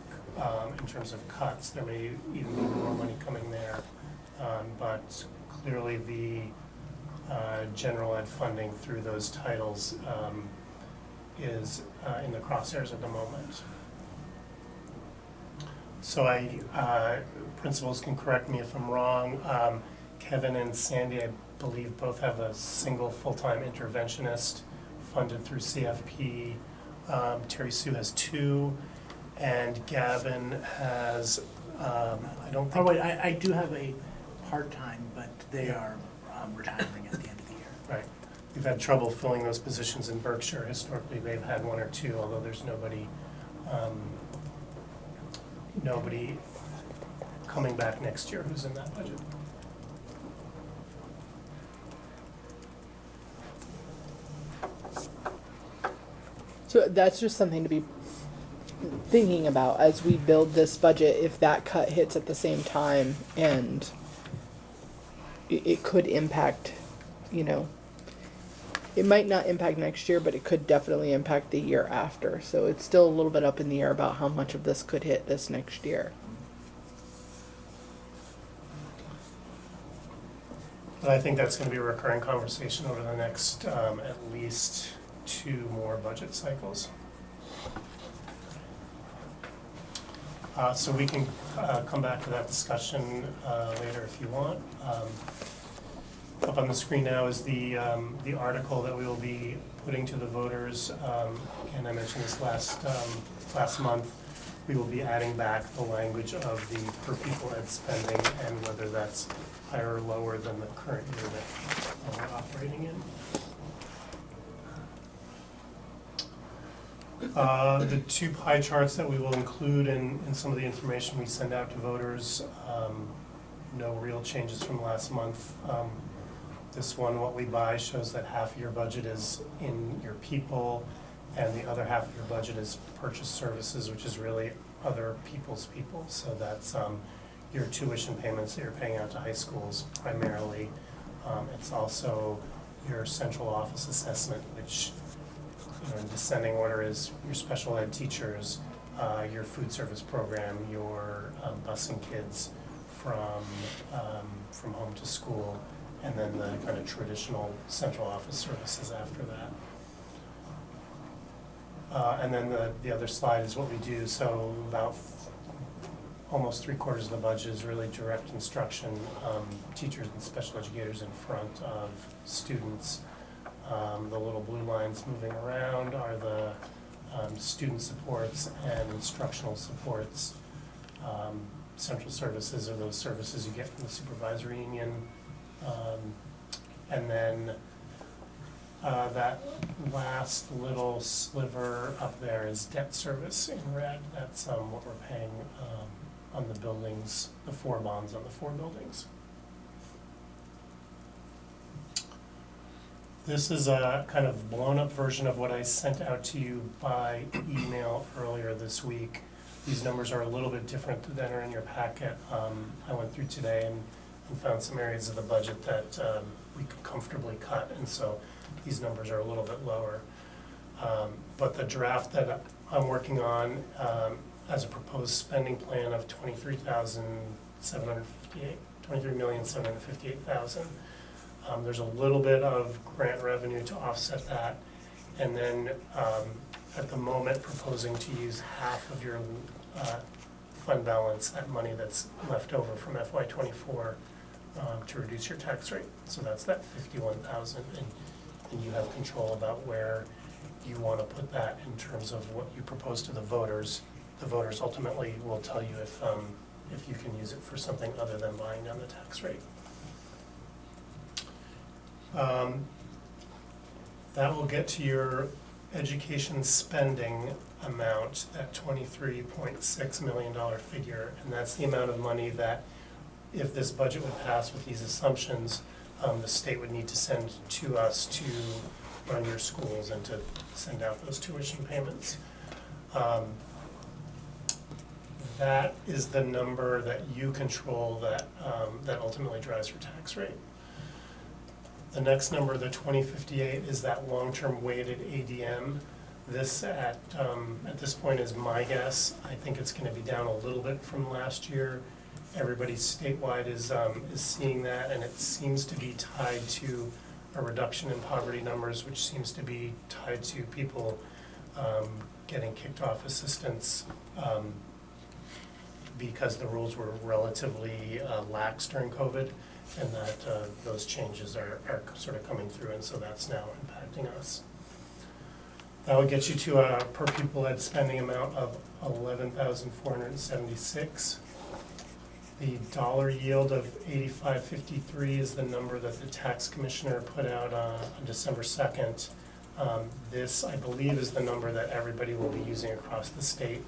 Speaker 8: in terms of cuts. There may even be more money coming there, but clearly the general ed funding through those titles is in the crosshairs at the moment. So principals can correct me if I'm wrong. Kevin and Sandy, I believe, both have a single full-time interventionist funded through CFP. Terry Sue has 2, and Gavin has, I don't think.
Speaker 9: Oh, wait, I do have a part-time, but they are retiring at the end of the year.
Speaker 8: Right. We've had trouble filling those positions in Berkshire. Historically, they've had 1 or 2, although there's nobody coming back next year who's in that budget.
Speaker 7: So that's just something to be thinking about as we build this budget, if that cut hits at the same time, and it could impact, it might not impact next year, but it could definitely impact the year after. So it's still a little bit up in the air about how much of this could hit this next year.
Speaker 8: But I think that's going to be a recurring conversation over the next at least 2 more budget cycles. So we can come back to that discussion later if you want. Up on the screen now is the article that we will be putting to the voters. And I mentioned this last month. We will be adding back the language of the per pupil ed spending and whether that's higher or lower than the current year that we're operating in. The 2 pie charts that we will include in some of the information we send out to voters, no real changes from last month. This one, what we buy, shows that half of your budget is in your people and the other half of your budget is purchase services, which is really other people's people. So that's your tuition payments that you're paying out to high schools primarily. It's also your central office assessment, which in descending order is your special ed teachers, your food service program, your busing kids from home to school, and then the kind of traditional central office services after that. And then the other slide is what we do. So about almost 3/4 of the budget is really direct instruction, teachers and special educators in front of students. The little blue lines moving around are the student supports and instructional supports. Central services are those services you get from the supervisory union. And then that last little sliver up there is debt service in red. That's what we're paying on the buildings, the 4 bonds on the 4 buildings. This is a kind of blown up version of what I sent out to you by email earlier this week. These numbers are a little bit different than are in your packet. I went through today and found some areas of the budget that we could comfortably cut, and so these numbers are a little bit lower. But the draft that I'm working on as a proposed spending plan of $23,758,000. There's a little bit of grant revenue to offset that, and then at the moment proposing to use half of your fund balance, that money that's left over from FY24, to reduce your tax rate. So that's that $51,000, and you have control about where you want to put that in terms of what you propose to the voters. The voters ultimately will tell you if you can use it for something other than buying down the tax rate. That will get to your education spending amount, that $23.6 million figure, and that's the amount of money that, if this budget would pass with these assumptions, the state would need to send to us to run your schools and to send out those tuition payments. That is the number that you control that ultimately drives your tax rate. The next number, the 2058, is that long-term weighted ADM. This at this point is my guess. I think it's going to be down a little bit from last year. Everybody statewide is seeing that, and it seems to be tied to a reduction in poverty numbers, which seems to be tied to people getting kicked off assistance because the rules were relatively lax during COVID, and that those changes are sort of coming through, and so that's now impacting us. That would get you to a per pupil ed spending amount of $11,476. The dollar yield of 85.53 is the number that the tax commissioner put out on December 2nd. This, I believe, is the number that everybody will be using across the state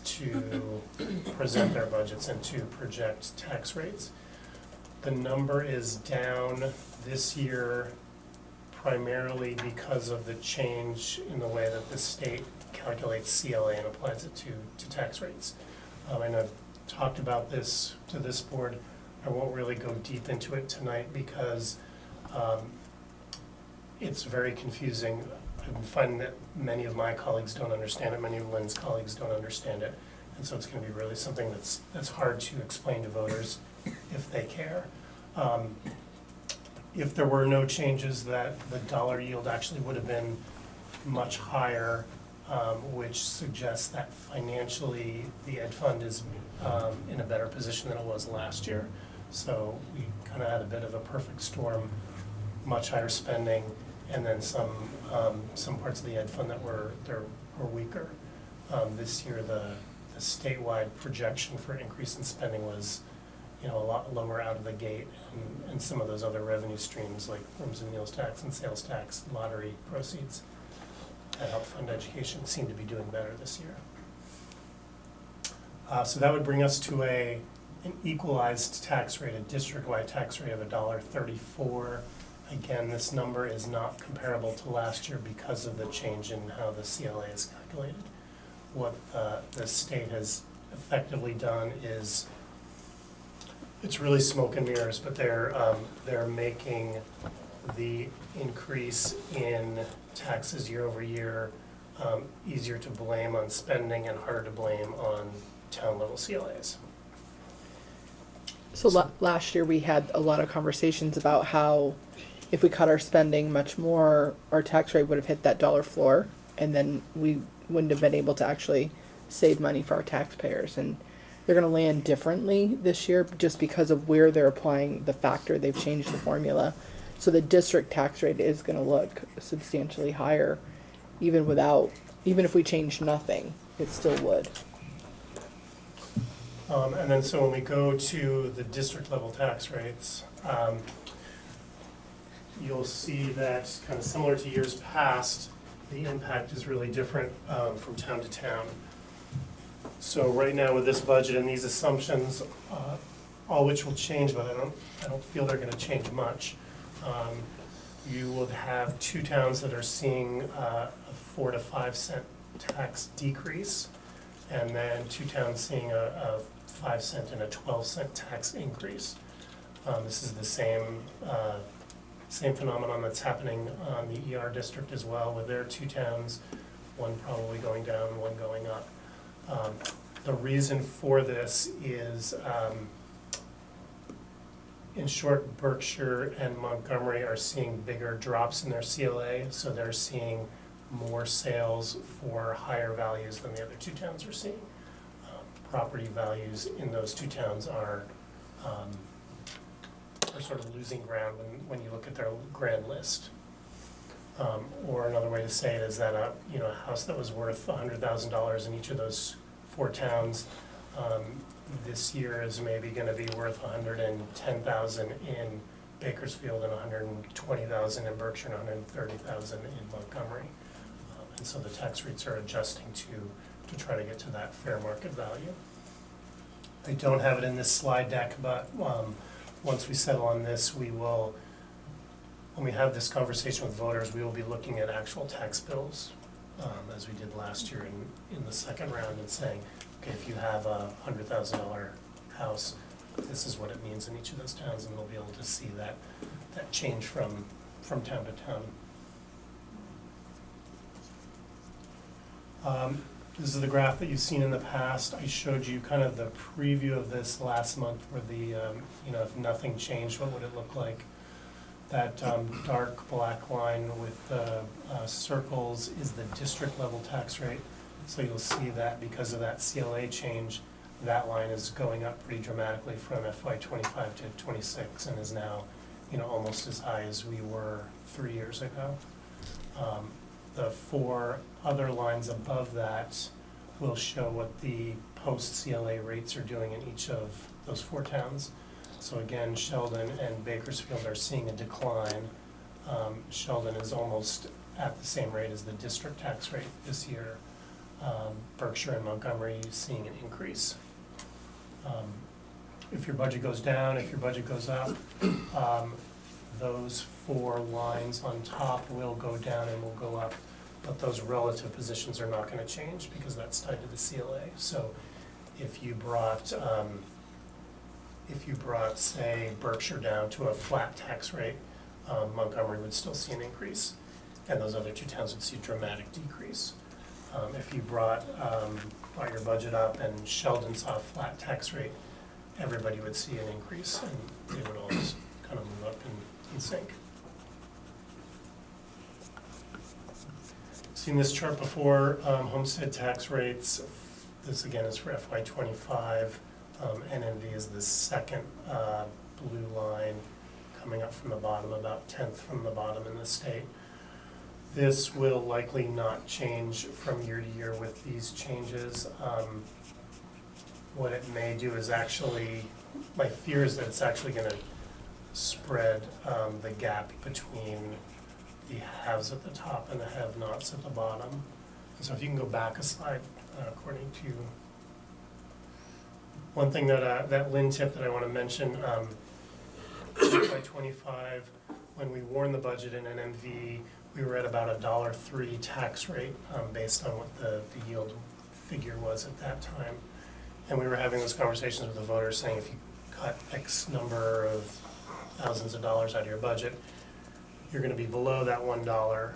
Speaker 8: to present their budgets and to project tax rates. The number is down this year primarily because of the change in the way that the state calculates CLA and applies it to tax rates. And I've talked about this to this board. I won't really go deep into it tonight because it's very confusing. I'm finding that many of my colleagues don't understand it, many of Lynn's colleagues don't understand it. And so it's going to be really something that's hard to explain to voters if they care. If there were no changes, that the dollar yield actually would have been much higher, which suggests that financially the ed fund is in a better position than it was last year. So we kind of had a bit of a perfect storm, much higher spending, and then some parts of the ed fund that were weaker. This year the statewide projection for increase in spending was a lot lower out of the gate, and some of those other revenue streams like rooms and meals tax and sales tax, lottery proceeds that help fund education seem to be doing better this year. So that would bring us to an equalized tax rate, a district-wide tax rate of $1.34. Again, this number is not comparable to last year because of the change in how the CLA is calculated. What the state has effectively done is, it's really smoke and mirrors, but they're making the increase in taxes year over year easier to blame on spending and harder to blame on town level CLAs.
Speaker 7: So last year we had a lot of conversations about how if we cut our spending much more, our tax rate would have hit that dollar floor, and then we wouldn't have been able to actually save money for our taxpayers. And they're going to land differently this year just because of where they're applying the factor. They've changed the formula. So the district tax rate is going to look substantially higher, even if we changed nothing, it still would.
Speaker 8: And then so when we go to the district level tax rates, you'll see that kind of similar to years past, the impact is really different from town to town. So right now with this budget and these assumptions, all which will change, but I don't feel they're going to change much. You would have two towns that are seeing a 4 to 5 cent tax decrease, and then two towns seeing a 5 cent and a 12 cent tax increase. This is the same phenomenon that's happening on the ER district as well, with their two towns, one probably going down, one going up. The reason for this is, in short, Berkshire and Montgomery are seeing bigger drops in their CLA, so they're seeing more sales for higher values than the other two towns are seeing. Property values in those two towns are sort of losing ground when you look at their grand list. Or another way to say it is that a house that was worth $100,000 in each of those four towns this year is maybe going to be worth $110,000 in Bakersfield and $120,000 in Berkshire and $130,000 in Montgomery. And so the tax rates are adjusting to try to get to that fair market value. I don't have it in this slide deck, but once we settle on this, we will, when we have this conversation with voters, we will be looking at actual tax bills, as we did last year in the second round, and saying, okay, if you have a $100,000 house, this is what it means in each of those towns, and we'll be able to see that change from town to town. This is the graph that you've seen in the past. I showed you kind of the preview of this last month where the, if nothing changed, what would it look like? That dark black line with the circles is the district level tax rate. So you'll see that because of that CLA change, that line is going up pretty dramatically from FY '25 to '26 and is now, almost as high as we were 3 years ago. The 4 other lines above that will show what the post-CLA rates are doing in each of those 4 towns. So again, Sheldon and Bakersfield are seeing a decline. Sheldon is almost at the same rate as the district tax rate this year. Berkshire and Montgomery seeing an increase. If your budget goes down, if your budget goes up, those 4 lines on top will go down and will go up, but those relative positions are not going to change because that's tied to the CLA. So if you brought, say, Berkshire down to a flat tax rate, Montgomery would still see an increase, and those other 2 towns would see a dramatic decrease. If you brought your budget up and Sheldon saw a flat tax rate, everybody would see an increase, and they would all just kind of move up in sync. Seen this chart before, homestead tax rates. This again is for FY '25. NMV is the second blue line coming up from the bottom, about 10th from the bottom in the state. This will likely not change from year to year with these changes. What it may do is actually, my fear is that it's actually going to spread the gap between the haves at the top and the have-nots at the bottom. And so if you can go back a slide, according to one thing that Lynn tip that I want to mention, by '25, when we warned the budget in NMV, we were at about $1.03 tax rate based on what the yield figure was at that time. And we were having those conversations with the voters saying if you cut X number of thousands of dollars out of your budget, you're going to be below that $1.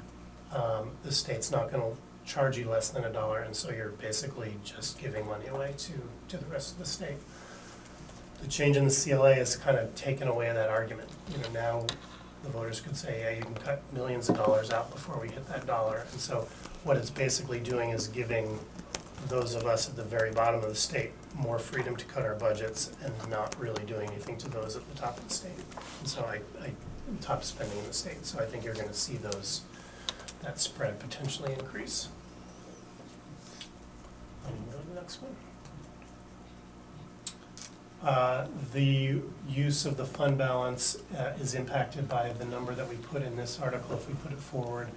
Speaker 8: The state's not going to charge you less than $1, and so you're basically just giving money away to the rest of the state. The change in the CLA has kind of taken away that argument. Now the voters could say, yeah, you can cut millions of dollars out before we hit that dollar. And so what it's basically doing is giving those of us at the very bottom of the state more freedom to cut our budgets and not really doing anything to those at the top of the state. And so top spending in the state. So I think you're going to see that spread potentially increase. Go to the next one. The use of the fund balance is impacted by the number that we put in this article if we put it forward.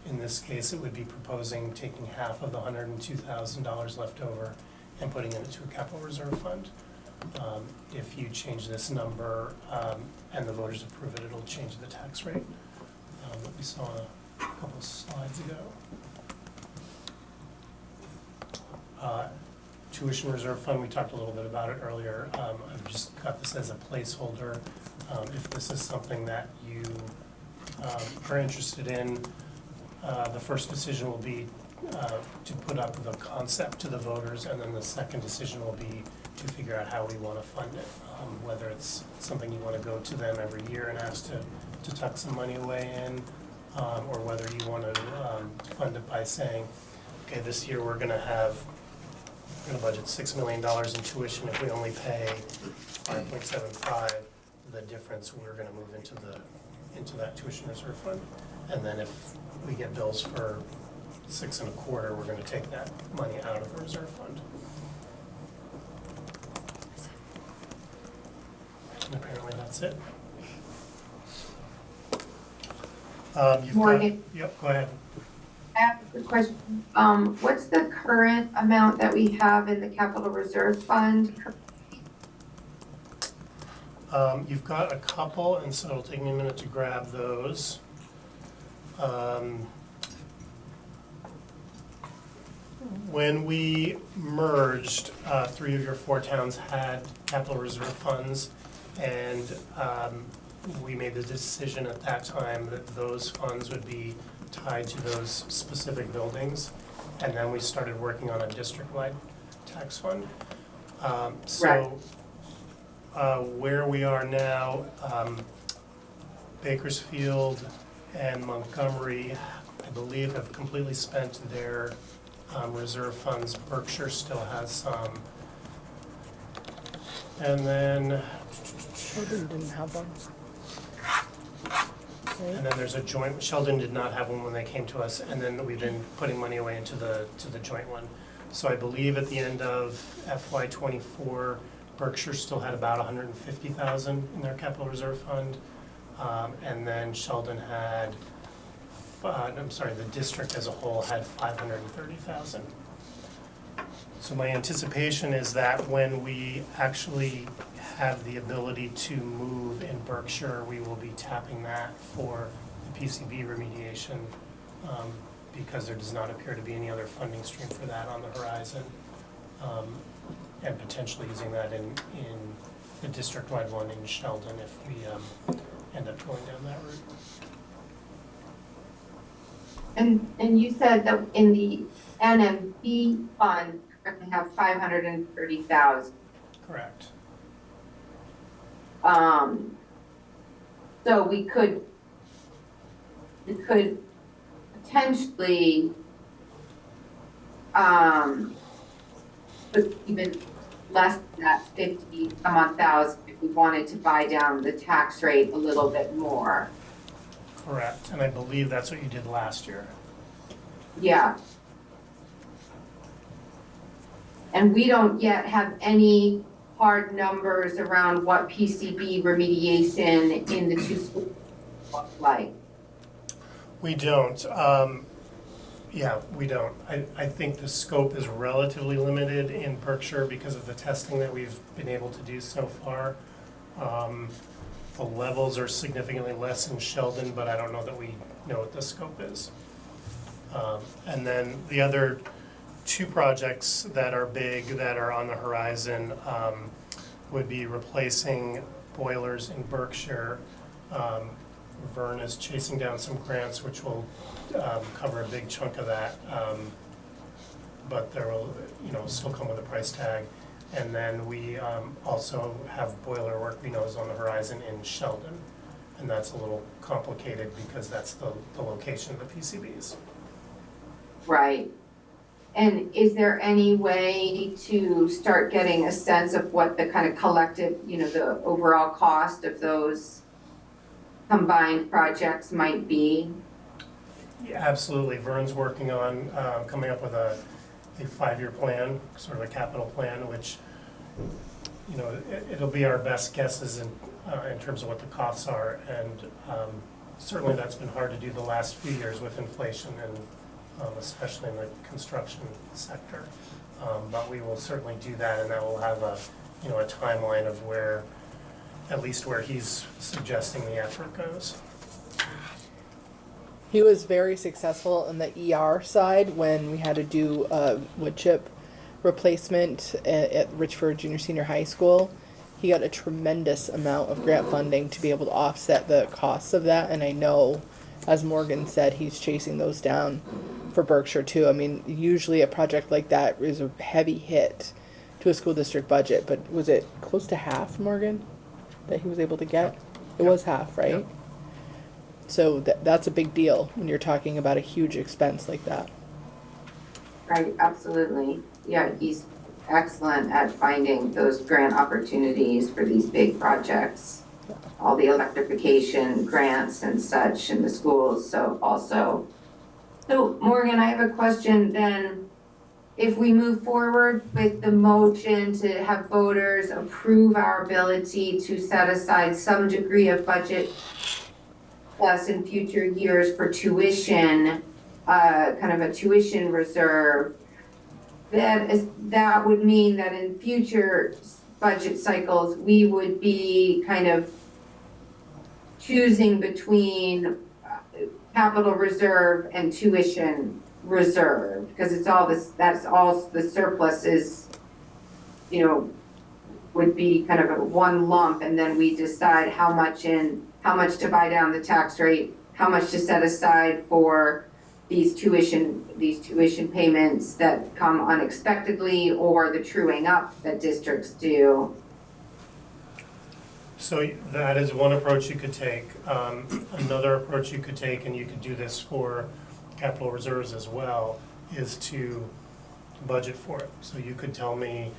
Speaker 8: In this case, it would be proposing taking half of the $102,000 left over and putting it into a capital reserve fund. If you change this number and the voters approve it, it'll change the tax rate that we saw a couple of slides ago. Tuition reserve fund, we talked a little bit about it earlier. I've just got this as a placeholder. If this is something that you are interested in, the first decision will be to put up the concept to the voters, and then the second decision will be to figure out how we want to fund it. Whether it's something you want to go to them every year and ask to tuck some money away in, or whether you want to fund it by saying, okay, this year we're going to budget $6 million in tuition. If we only pay 5.75, the difference we're going to move into that tuition reserve fund. And then if we get bills for 6.25, we're going to take that money out of the reserve fund. And apparently that's it.
Speaker 1: Morgan.
Speaker 8: Yep, go ahead.
Speaker 1: I have a question. What's the current amount that we have in the capital reserve fund?
Speaker 8: You've got a couple, and so it'll take me a minute to grab those. When we merged, 3 of your 4 towns had capital reserve funds, and we made the decision at that time that those funds would be tied to those specific buildings, and then we started working on a district-wide tax fund. Where we are now, Bakersfield and Montgomery, I believe, have completely spent their reserve funds. Berkshire still has some. And then,
Speaker 7: Sheldon didn't have one.
Speaker 8: and then there's a joint, Sheldon did not have one when they came to us, and then we've been putting money away into the joint one. So I believe at the end of FY '24, Berkshire still had about 150,000 in their capital reserve fund. And then Sheldon had, the district as a whole had 530,000. So my anticipation is that when we actually have the ability to move in Berkshire, we will be tapping that for the PCB remediation, because there does not appear to be any other funding stream for that on the horizon. And potentially using that in the district-wide one in Sheldon if we end up going down that route.
Speaker 1: And you said that in the NMV fund, we're gonna have 530,000.
Speaker 8: Correct.
Speaker 1: So we could potentially, put even less than that 50 some odd thousand if we wanted to buy down the tax rate a little bit more.
Speaker 8: Correct, and I believe that's what you did last year.
Speaker 1: Yeah. And we don't yet have any hard numbers around what PCB remediation in the two schools look like.
Speaker 8: We don't. Yeah, we don't. I think the scope is relatively limited in Berkshire because of the testing that we've been able to do so far. The levels are significantly less in Sheldon, but I don't know that we know what the scope is. And then the other two projects that are big that are on the horizon would be replacing boilers in Berkshire. Vern is chasing down some grants which will cover a big chunk of that, but there will, still come with a price tag. And then we also have boiler work we know is on the horizon in Sheldon, and that's a little complicated because that's the location of the PCBs.
Speaker 1: Right. And is there any way to start getting a sense of what the kind of collective, the overall cost of those combined projects might be?
Speaker 8: Yeah, absolutely. Vern's working on coming up with a 5-year plan, sort of a capital plan, which, it'll be our best guesses in terms of what the costs are. And certainly that's been hard to do the last few years with inflation and especially in the construction sector. But we will certainly do that, and that will have a timeline of at least where he's suggesting the effort goes.
Speaker 7: He was very successful in the ER side when we had to do a wood chip replacement at Richford Junior Senior High School. He got a tremendous amount of grant funding to be able to offset the costs of that, and I know, as Morgan said, he's chasing those down for Berkshire too. I mean, usually a project like that is a heavy hit to a school district budget, but was it close to half, Morgan, that he was able to get? It was half, right?
Speaker 8: Yep.
Speaker 7: So that's a big deal when you're talking about a huge expense like that.
Speaker 1: Right, absolutely. Yeah, he's excellent at finding those grant opportunities for these big projects. All the electrification grants and such in the schools, so Morgan, I have a question then. If we move forward with the motion to have voters approve our ability to set aside some degree of budget plus in future years for tuition, kind of a tuition reserve, that would mean that in future budget cycles, we would be kind of choosing between capital reserve and tuition reserve, because it's all this, that's all the surplus is, would be kind of a one lump, and then we decide how much to buy down the tax rate, how much to set aside for these tuition payments that come unexpectedly, or the truing up that districts do.
Speaker 8: So that is one approach you could take. Another approach you could take, and you could do this for capital reserves as well, is to budget for it. So you could tell me,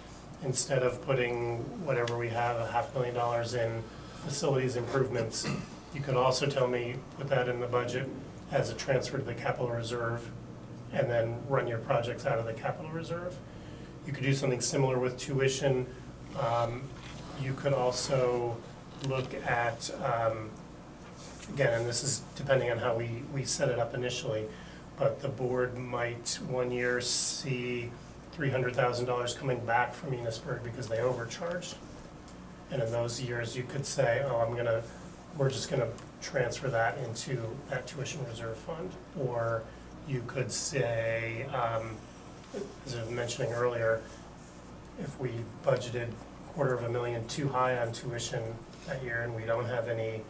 Speaker 8: instead of putting whatever we have, $500,000 in facilities improvements, you could also tell me, put that in the budget as a transfer to the capital reserve, and then run your projects out of the capital reserve. You could do something similar with tuition. You could also look at, again, and this is depending on how we set it up initially, but the board might one year see $300,000 coming back from Enosburg because they overcharged. And in those years, you could say, oh, we're just gonna transfer that into that tuition reserve fund. Or you could say, as I was mentioning earlier, if we budgeted $250,000 too high on tuition that year and we don't have any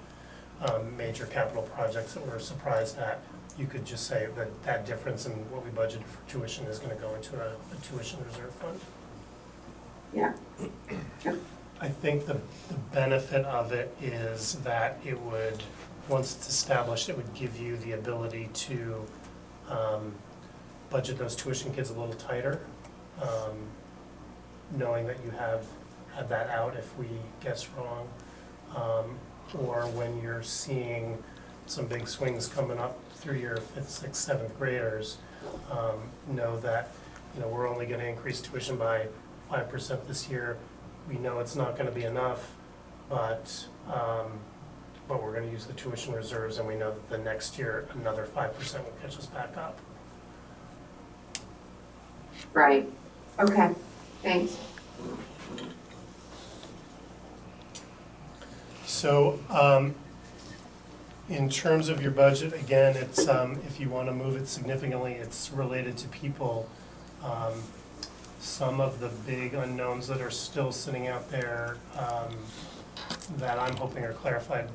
Speaker 8: major capital projects that we're surprised at, you could just say that that difference in what we budgeted for tuition is gonna go into a tuition reserve fund.
Speaker 1: Yeah.
Speaker 8: I think the benefit of it is that it would, once it's established, it would give you the ability to budget those tuition kids a little tighter, knowing that you have that out if we guess wrong, or when you're seeing some big swings coming up through your 5th, 6th, 7th graders, know that, we're only gonna increase tuition by 5% this year. We know it's not gonna be enough, but we're gonna use the tuition reserves, and we know that the next year, another 5% will catch us back up.
Speaker 1: Right. Okay. Thanks.
Speaker 8: So, in terms of your budget, again, it's, if you want to move it significantly, it's related to people. Some of the big unknowns that are still sitting out there, that I'm hoping are clarified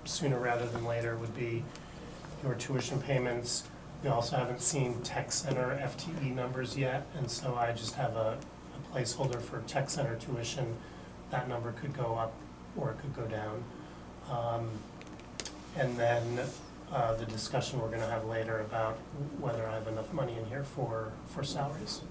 Speaker 8: sooner rather than later, would be your tuition payments. We also haven't seen tech center FTE numbers yet, and so I just have a placeholder for tech center tuition. That number could go up or it could go down. And then the discussion we're gonna have later about whether I have enough money in here for salaries.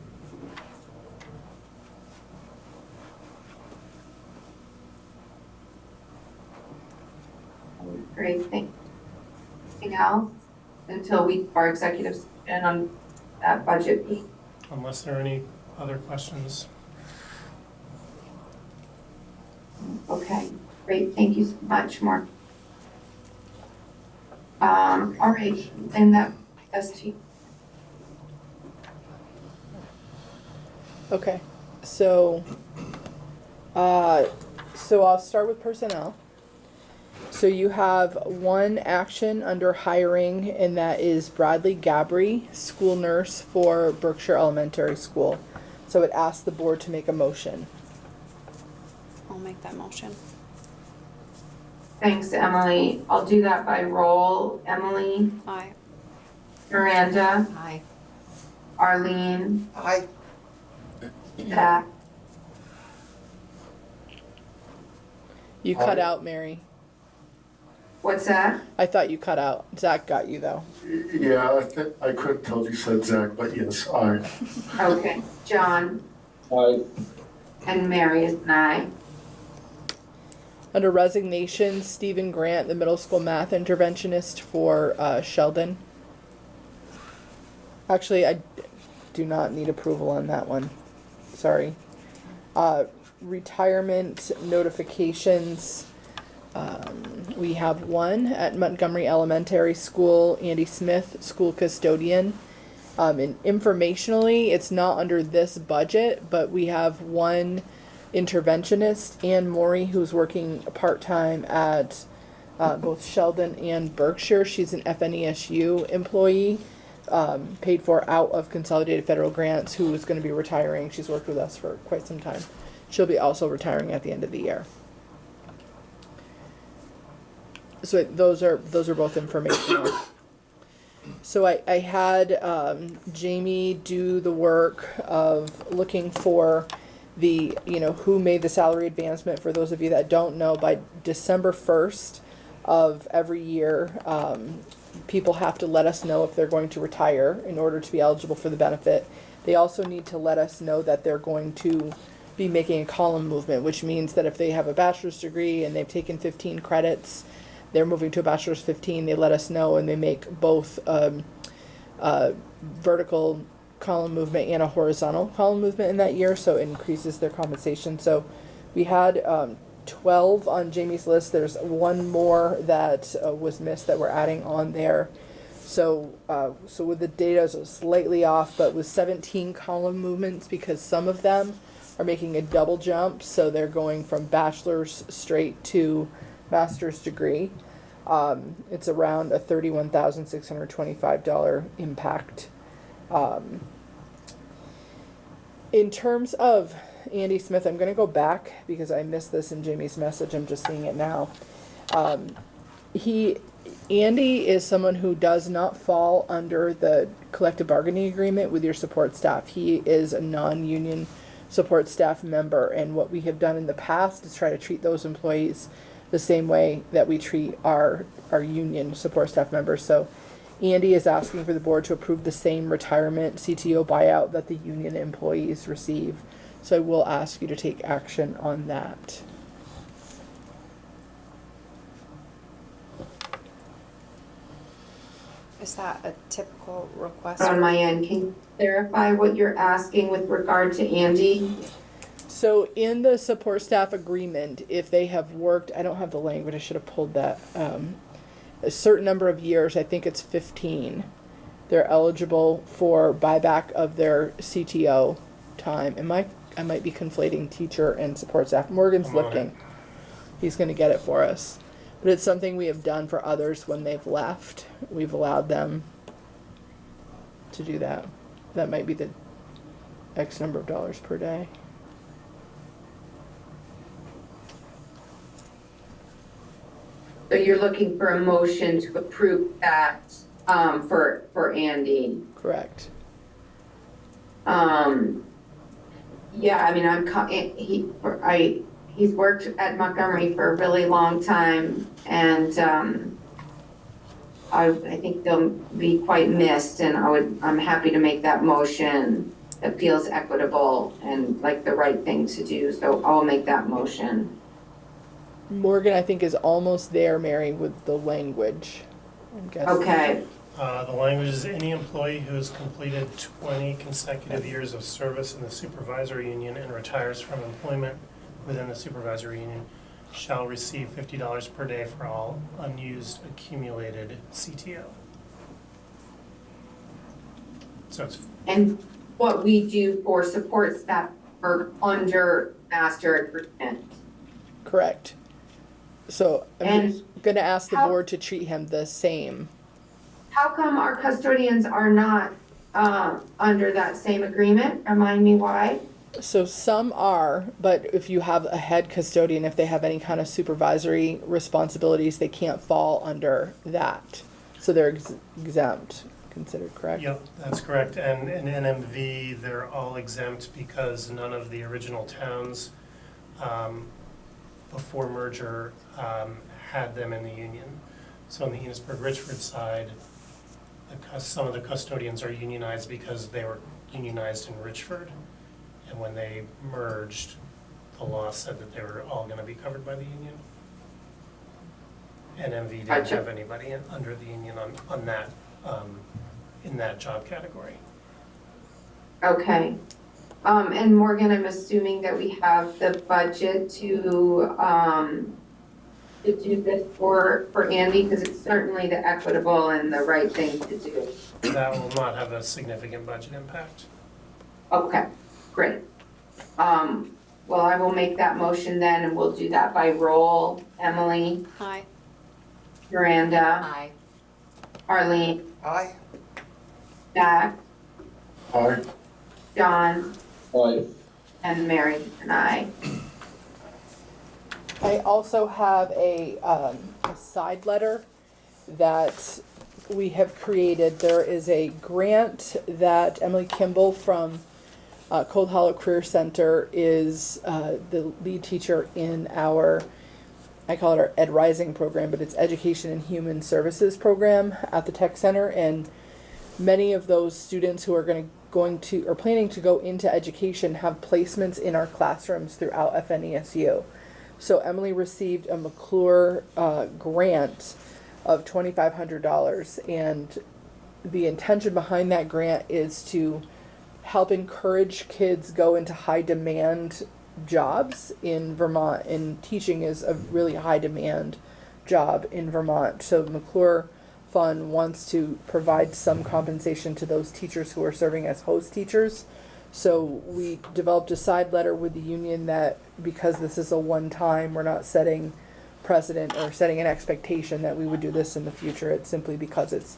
Speaker 1: Great. Anything else until our executive session on that budget piece?
Speaker 8: Unless there are any other questions.
Speaker 1: Okay, great, thank you so much, Mark. All right, and that's to you.
Speaker 7: Okay, so I'll start with personnel. So you have one action under hiring, and that is Bradley Gabry, school nurse for Berkshire Elementary School. So it asks the board to make a motion.
Speaker 10: I'll make that motion.
Speaker 1: Thanks, Emily. I'll do that by roll. Emily,
Speaker 10: Aye.
Speaker 1: Miranda,
Speaker 10: Aye.
Speaker 1: Arlene,
Speaker 3: Aye.
Speaker 1: Zach.
Speaker 7: You cut out, Mary.
Speaker 1: What's that?
Speaker 7: I thought you cut out. Zach got you though.
Speaker 3: Yeah, I couldn't tell you said Zach, but yes, aye.
Speaker 1: Okay, John
Speaker 3: Aye.
Speaker 1: and Mary is an aye.
Speaker 7: Under resignation, Stephen Grant, the middle school math interventionist for Sheldon. Actually, I do not need approval on that one. Sorry. Retirement notifications. We have one at Montgomery Elementary School, Andy Smith, school custodian. And informationally, it's not under this budget, but we have one interventionist, Ann Morey, who's working part-time at both Sheldon and Berkshire. She's an FNESU employee, paid for out of consolidated federal grants, who is going to be retiring. She's worked with us for quite some time. She'll be also retiring at the end of the year. So those are both informational. So I had Jamie do the work of looking for the, who made the salary advancement. For those of you that don't know, by December 1st of every year, people have to let us know if they're going to retire in order to be eligible for the benefit. They also need to let us know that they're going to be making a column movement, which means that if they have a bachelor's degree and they've taken 15 credits, they're moving to a bachelor's 15, they let us know, and they make both vertical column movement and a horizontal column movement in that year, so it increases their compensation. So we had 12 on Jamie's list. There's one more that was missed that we're adding on there. So with the data it was slightly off, but with 17 column movements, because some of them are making a double jump, so they're going from bachelor's straight to master's degree. It's around a $31,625 impact. In terms of Andy Smith, I'm going to go back because I missed this in Jamie's message. I'm just seeing it now. Andy is someone who does not fall under the collective bargaining agreement with your support staff. He is a non-union support staff member, and what we have done in the past is try to treat those employees the same way that we treat our union support staff members. So Andy is asking for the board to approve the same retirement CTO buyout that the union employees receive. So I will ask you to take action on that.
Speaker 10: Is that a typical request?
Speaker 1: On my end, can you clarify what you're asking with regard to Andy?
Speaker 7: So in the support staff agreement, if they have worked, I don't have the language, I should have pulled that, a certain number of years, I think it's 15, they're eligible for buyback of their CTO time. I might be conflating teacher and support staff. Morgan's looking. He's going to get it for us. But it's something we have done for others when they've left. We've allowed them to do that. That might be the X number of dollars per day.
Speaker 1: So you're looking for a motion to approve that, for Andy?
Speaker 7: Correct.
Speaker 1: Yeah, I mean, he's worked at Montgomery for a really long time, and I think they'll be quite missed, and I'm happy to make that motion that feels equitable and like the right thing to do, so I'll make that motion.
Speaker 7: Morgan, I think, is almost there, Mary, with the language. I'm guessing.
Speaker 1: Okay,
Speaker 8: The language is any employee who has completed 20 consecutive years of service in the supervisory union and retires from employment within the supervisory union shall receive $50 per day for all unused accumulated CTO. So it's
Speaker 1: and what we do for support staff are under master agreement.
Speaker 7: Correct. So I'm
Speaker 1: And
Speaker 7: just going to ask the
Speaker 1: how-
Speaker 7: board to treat him the same.
Speaker 1: How come our custodians are not under that same agreement? Remind me why?
Speaker 7: So some are, but if you have a head custodian, if they have any kind of supervisory responsibilities, they can't fall under that. So they're exempt, considered, correct?
Speaker 8: Yep, that's correct. And in NMV, they're all exempt because none of the original towns before merger had them in the union. So on the Enosburg-Richford side, some of the custodians are unionized because they were unionized in Richford. And when they merged, the law said that they were all going to be covered by the union. NMV didn't
Speaker 1: Gotcha.
Speaker 8: have anybody under the union on that, in that job category.
Speaker 1: Okay. And Morgan, I'm assuming that we have the budget to do this for Andy, because it's certainly the equitable and the right thing to do.
Speaker 8: That will not have a significant budget impact.
Speaker 1: Okay, great. Well, I will make that motion then, and we'll do that by roll. Emily,
Speaker 10: Aye.
Speaker 1: Miranda,
Speaker 5: Aye.
Speaker 1: Arlene,
Speaker 9: Aye.
Speaker 1: Jack,
Speaker 3: Aye.
Speaker 1: John,
Speaker 3: Aye.
Speaker 1: and Mary and I.
Speaker 7: I also have a side letter that we have created. There is a grant that Emily Kimball from Cold Hollow Career Center is the lead teacher in our, I call it our Ed Rising program, but it's Education and Human Services program at the Tech Center. And many of those students who are going to or planning to go into education have placements in our classrooms throughout FNESU. So Emily received a McClure grant of $2,500, and the intention behind that grant is to help encourage kids go into high demand jobs in Vermont, and teaching is a really high demand job in Vermont. So the McClure Fund wants to provide some compensation to those teachers who are serving as host teachers. So we developed a side letter with the union that because this is a one-time, we're not setting precedent or setting an expectation that we would do this in the future. It's simply because it's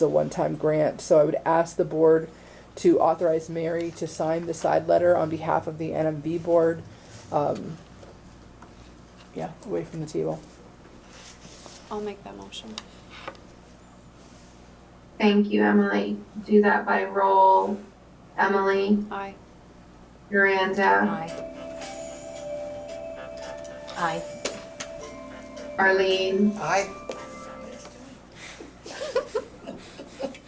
Speaker 7: a one-time grant. So I would ask the board to authorize Mary to sign the side letter on behalf of the NMV board. Away from the table.
Speaker 10: I'll make that motion.
Speaker 1: Thank you, Emily. Do that by roll. Emily,
Speaker 10: Aye.
Speaker 1: Miranda,
Speaker 5: Aye.
Speaker 1: Arlene.
Speaker 9: Aye.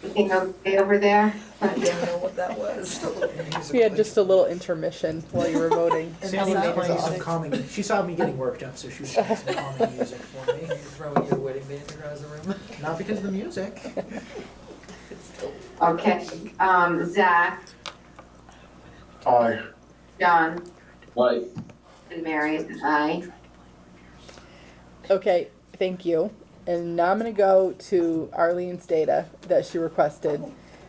Speaker 1: Everything okay over there?
Speaker 5: I didn't know what that was.
Speaker 7: We had just a little intermission while you were voting.
Speaker 9: And Emily was playing some calming. She saw me getting worked up, so she was playing some calming music for me.
Speaker 11: You're throwing your wedding band across the room.
Speaker 9: Not because of the music.
Speaker 1: Okay, Zach,
Speaker 3: Aye.
Speaker 1: John,
Speaker 12: Aye.
Speaker 1: and Mary is an aye.
Speaker 7: Okay, thank you. And now I'm going to go to Arlene's data that she requested.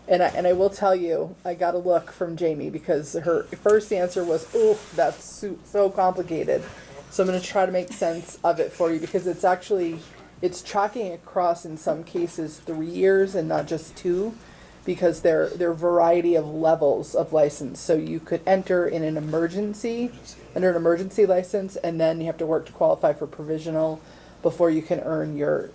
Speaker 7: And I will tell you, I got a look from Jamie because her first answer was, "Oh, that's so complicated." So I'm going to try to make sense of it for you because it's tracking across in some cases 3 years and not just 2, because there are a variety of levels of license. So you could enter in an emergency, under an emergency license, and then you have to work to qualify for provisional before you can earn your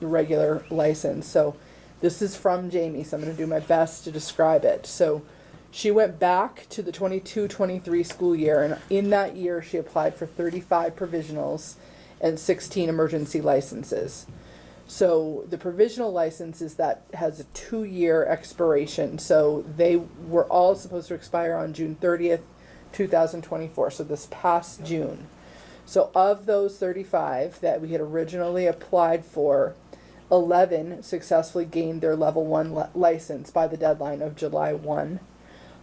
Speaker 7: regular license. So this is from Jamie, so I'm going to do my best to describe it. So she went back to the 22-23 school year, and in that year she applied for 35 provisionals and 16 emergency licenses. So the provisional licenses that has a 2-year expiration. So they were all supposed to expire on June 30th, 2024. So this past June. So of those 35 that we had originally applied for, 11 successfully gained their level 1 license by the deadline of July 1.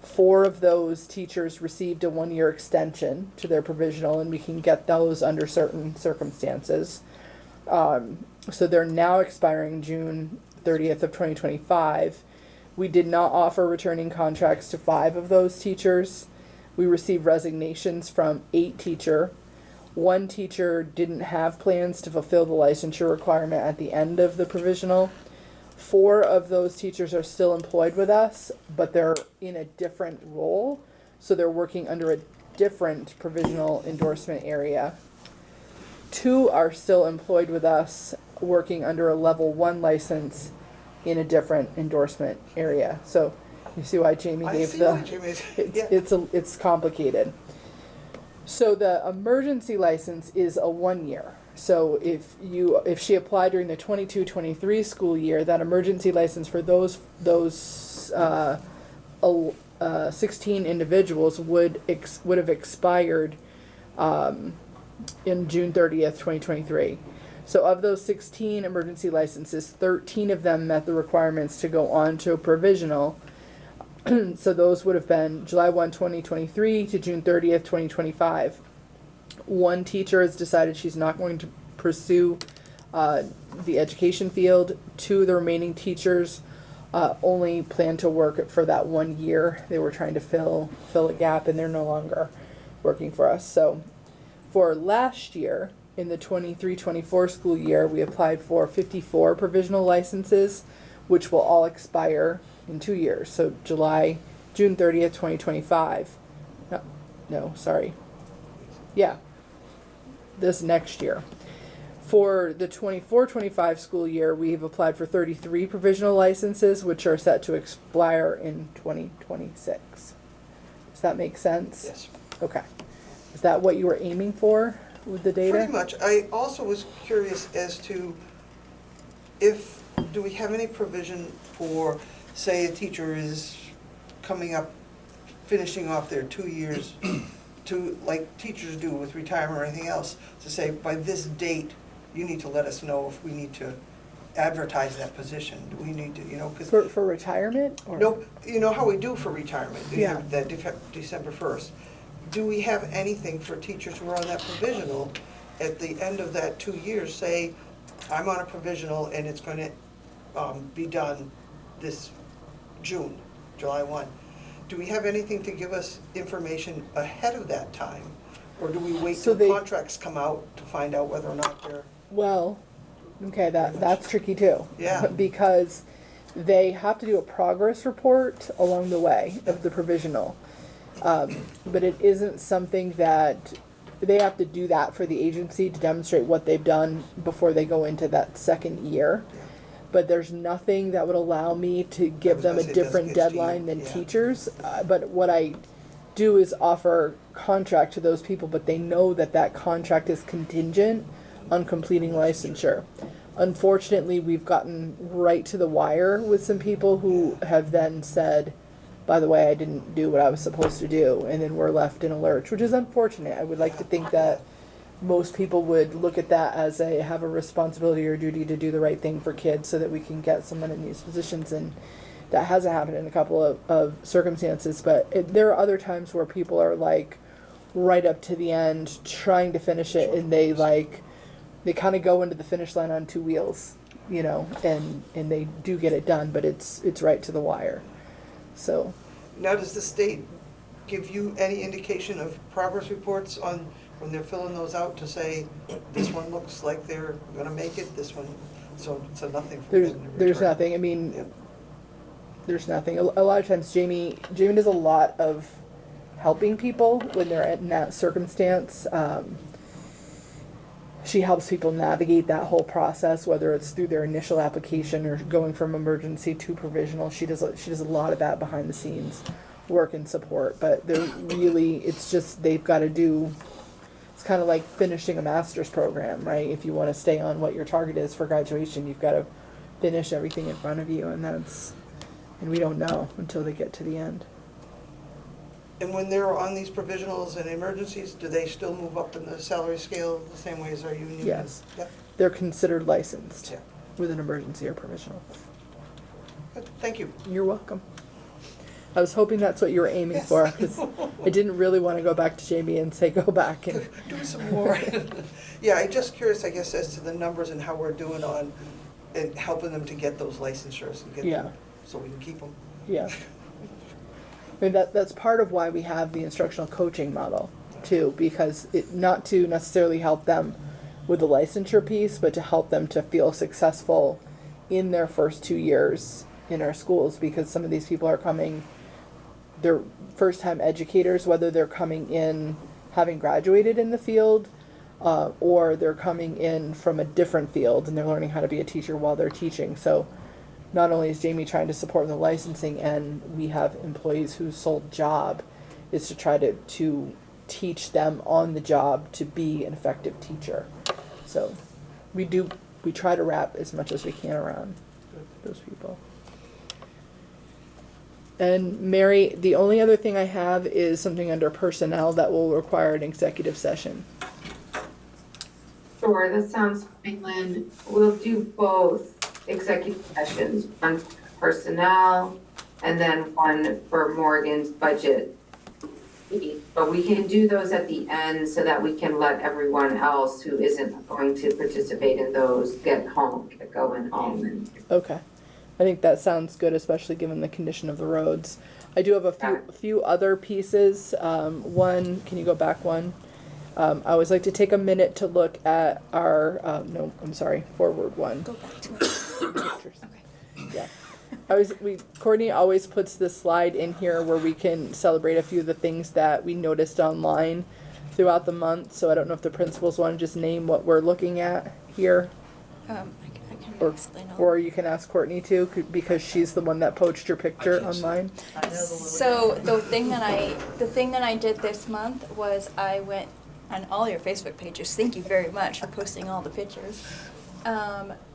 Speaker 7: 4 of those teachers received a 1-year extension to their provisional, and we can get those under certain circumstances. So they're now expiring June 30th of 2025. We did not offer returning contracts to 5 of those teachers. We received resignations from 8 teachers. 1 teacher didn't have plans to fulfill the licensure requirement at the end of the provisional. 4 of those teachers are still employed with us, but they're in a different role. So they're working under a different provisional endorsement area. 2 are still employed with us, working under a level 1 license in a different endorsement area. So you see why Jamie gave it's complicated. So the emergency license is a 1 year. So if she applied during the 22-23 school year, that emergency license for those 16 individuals would have expired in June 30th, 2023. So of those 16 emergency licenses, 13 of them met the requirements to go on to a provisional. So those would have been July 1, 2023 to June 30th, 2025. 1 teacher has decided she's not going to pursue the education field. 2 of the remaining teachers only plan to work for that 1 year. They were trying to fill a gap, and they're no longer working for us. So for last year, in the 23-24 school year, we applied for 54 provisional licenses, which will all expire in 2 years. So June 30th, 2025. This next year. For the 24-25 school year, we've applied for 33 provisional licenses, which are set to expire in 2026. that make sense?
Speaker 12: Yes.
Speaker 7: Okay. Is that what you were aiming for with the data?
Speaker 12: Pretty much. I also was curious as to do we have any provision for, say, a teacher is coming up, finishing off their 2 years, to, like teachers do with retirement or anything else, to say, by this date, you need to let us know if we need to advertise that position. Do we need to, because.
Speaker 7: For retirement? Or?
Speaker 12: No, you know how we do for retirement,
Speaker 7: Yeah.
Speaker 12: that December 1st. Do we have anything for teachers who are on that provisional, at the end of that 2 years, say, I'm on a provisional and it's going to be done this June, July 1. Do we have anything to give us information ahead of that time? Or do we wait till contracts come out to find out whether or not they're?
Speaker 7: Well, okay, that's tricky too.
Speaker 12: Yeah.
Speaker 7: Because they have to do a progress report along the way of the provisional. But it isn't something that they have to do that for the agency to demonstrate what they've done before they go into that second year. But there's nothing that would allow me to give them a different deadline than teachers. But what I do is offer contract to those people, but they know that that contract is contingent on completing licensure. Unfortunately, we've gotten right to the wire with some people who have then said, by the way, I didn't do what I was supposed to do, and then we're left in a lurch, which is unfortunate. I would like to think that most people would look at that as have a responsibility or duty to do the right thing for kids so that we can get someone in these positions, and that hasn't happened in a couple of circumstances. But there are other times where people are like right up to the end trying to finish it, and they kind of go into the finish line on two wheels, and they do get it done, but it's right to the wire. So
Speaker 12: Now, does the state give you any indication of progress reports on when they're filling those out to say, this one looks like they're gonna make it, this one, so nothing from them to
Speaker 7: there's
Speaker 12: return?
Speaker 7: nothing. I mean,
Speaker 12: Yeah.
Speaker 7: there's nothing. A lot of times Jamie does a lot of helping people when they're in that circumstance. She helps people navigate that whole process, whether it's through their initial application or going from emergency to provisional. She does a lot of that behind the scenes work and support. But they're really, it's just they've got to do. It's kind of like finishing a master's program, right? If you want to stay on what your target is for graduation, you've got to finish everything in front of you, and we don't know until they get to the end.
Speaker 12: And when they're on these provisionals and emergencies, do they still move up in the salary scale the same way as our union?
Speaker 7: Yes.
Speaker 12: Yep.
Speaker 7: They're considered licensed
Speaker 12: Yeah.
Speaker 7: with an emergency or provisional.
Speaker 12: Good. Thank you.
Speaker 7: You're welcome. I was hoping that's what you were aiming for, because I didn't really want to go back to Jamie and say go back and
Speaker 12: Do some more. Yeah, I'm just curious, I guess, as to the numbers and how we're doing on and helping them to get those licensures and get
Speaker 7: Yeah.
Speaker 12: them so we can keep them.
Speaker 7: yeah. I mean, that's part of why we have the instructional coaching model too, because not to necessarily help them with the licensure piece, but to help them to feel successful in their first 2 years in our schools, because some of these people are coming, they're first-time educators, whether they're coming in having graduated in the field, or they're coming in from a different field and they're learning how to be a teacher while they're teaching. So not only is Jamie trying to support the licensing, and we have employees whose sole job is to try to teach them on the job to be an effective teacher. So we try to wrap as much as we can around those people. And Mary, the only other thing I have is something under personnel that will require an executive session.
Speaker 1: Sure, that sounds fine, Lynn. We'll do both executive sessions, one for personnel and then one for Morgan's budget. But we can do those at the end so that we can let everyone else who isn't going to participate in those get going home.
Speaker 7: Okay. I think that sounds good, especially given the condition of the roads. I do have a few other pieces. One, can you go back one? I always like to take a minute to look at our, forward one.
Speaker 2: Go back to it.
Speaker 7: Yeah. Courtney always puts this slide in here where we can celebrate a few of the things that we noticed online throughout the month. So I don't know if the principals want to just name what we're looking at here.
Speaker 2: I can can
Speaker 7: Or,
Speaker 2: explain all
Speaker 7: or you can ask Courtney too, because she's the one that poached your picture online.
Speaker 11: I know the little
Speaker 2: So
Speaker 11: guy.
Speaker 2: the thing that I did this month was I went on all your Facebook pages. Thank you very much for posting all the pictures.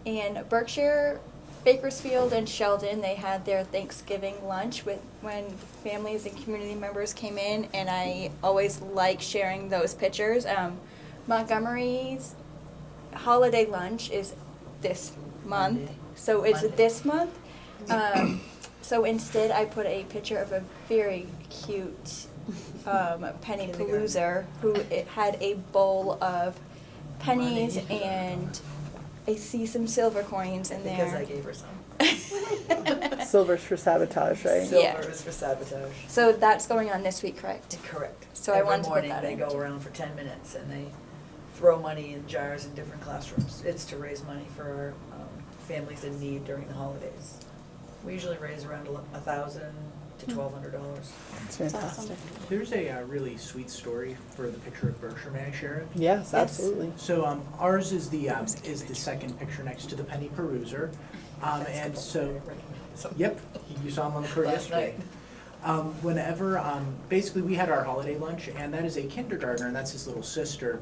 Speaker 2: In Berkshire, Bakersfield, and Sheldon, they had their Thanksgiving lunch when families and community members came in, and I always like sharing those pictures. Montgomery's holiday lunch is this month,
Speaker 11: Monday.
Speaker 2: so it's
Speaker 11: Monday.
Speaker 2: this month. So instead, I put a picture of a very cute penny paloozer who had a bowl of pennies,
Speaker 11: Money.
Speaker 2: and I see some silver coins in
Speaker 11: Because I
Speaker 2: there.
Speaker 11: gave her some.
Speaker 7: Silver's for sabotage, right?
Speaker 2: Yeah.
Speaker 11: Silver is for sabotage.
Speaker 2: So that's going on this week, correct?
Speaker 11: Correct.
Speaker 2: So I wanted to put that
Speaker 11: Every morning,
Speaker 2: in.
Speaker 11: they go around for 10 minutes and they throw money in jars in different classrooms. It's to raise money for our families in need during the holidays. We usually raise around $1,000 to $1,200.
Speaker 7: It's fantastic.
Speaker 9: There's a really sweet story for the picture of Berkshire. May I share it?
Speaker 7: Yes, absolutely.
Speaker 9: So ours is the second picture next to the penny peruser, and so yep, you saw him on the court
Speaker 11: Last
Speaker 9: yesterday. Whenever basically we had our holiday lunch, and that is a kindergartner, and that's his little sister,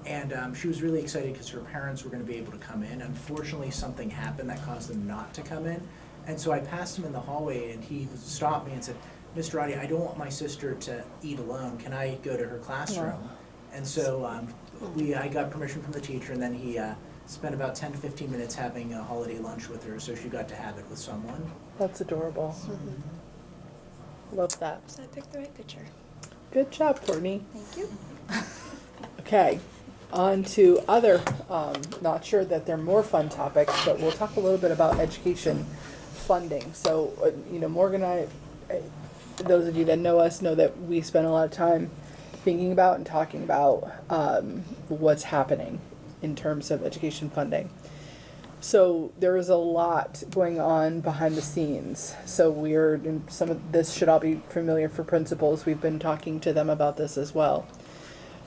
Speaker 9: and she was really excited because her parents were going to be able to come in. Unfortunately, something happened that caused them not to come in, and so I passed him in the hallway, and he stopped me and said, "Mr. Roddy, I don't want my sister to eat alone. Can I go to her classroom?" And so I got permission from the teacher, and then he spent about 10 to 15 minutes having a holiday lunch with her, so she got to have it with someone.
Speaker 7: That's adorable. Love that.
Speaker 2: So I picked the right picture.
Speaker 7: Good job, Courtney.
Speaker 2: Thank you.
Speaker 7: Okay, on to other, not sure that they're more fun topics, but we'll talk a little bit about education funding. So, Morgan and I, those of you that know us know that we spend a lot of time thinking about and talking about what's happening in terms of education funding. So there is a lot going on behind the scenes. So some of this should all be familiar for principals. We've been talking to them about this as well.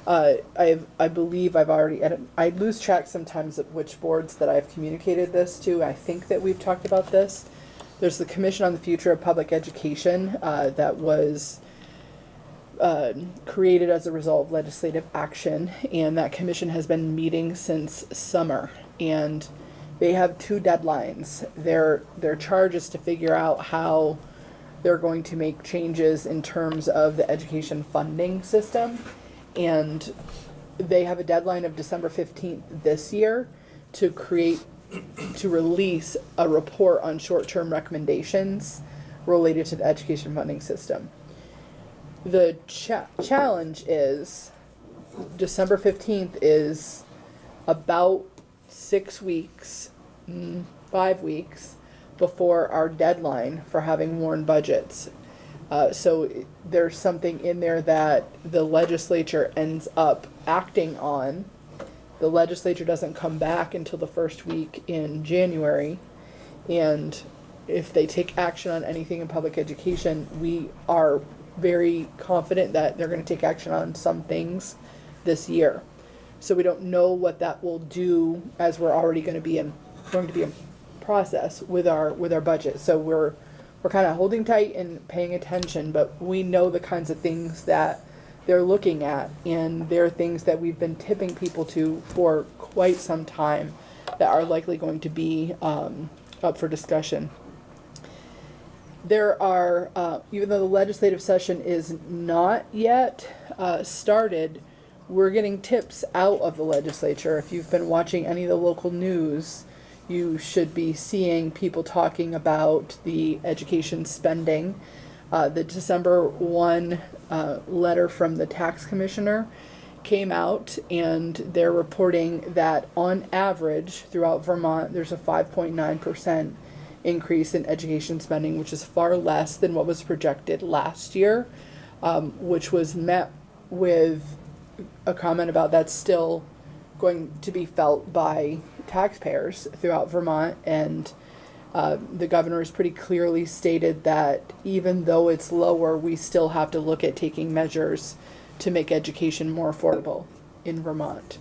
Speaker 7: I believe I lose track sometimes of which boards that I've communicated this to. I think that we've talked about this. There's the Commission on the Future of Public Education that was created as a result of legislative action, and that commission has been meeting since summer, and they have 2 deadlines. Their charge is to figure out how they're going to make changes in terms of the education funding system, and they have a deadline of December 15th this year to release a report on short-term recommendations related to the education funding system. The challenge is December 15th is about 6 weeks, 5 weeks before our deadline for having warned budgets. So there's something in there that the legislature ends up acting on. The legislature doesn't come back until the first week in January, and if they take action on anything in public education, we are very confident that they're going to take action on some things this year. So we don't know what that will do, as we're already going to be in process with our budget. So we're kind of holding tight and paying attention, but we know the kinds of things that they're looking at, and they're things that we've been tipping people to for quite some time that are likely going to be up for discussion. There are, even though the legislative session is not yet started, we're getting tips out of the legislature. If you've been watching any of the local news, you should be seeing people talking about the education spending. The December 1 letter from the tax commissioner came out, and they're reporting that on average throughout Vermont, there's a 5.9% increase in education spending, which is far less than what was projected last year, which was met with a comment about that's still going to be felt by taxpayers throughout Vermont. And the governor has pretty clearly stated that even though it's lower, we still have to look at taking measures to make education more affordable in Vermont.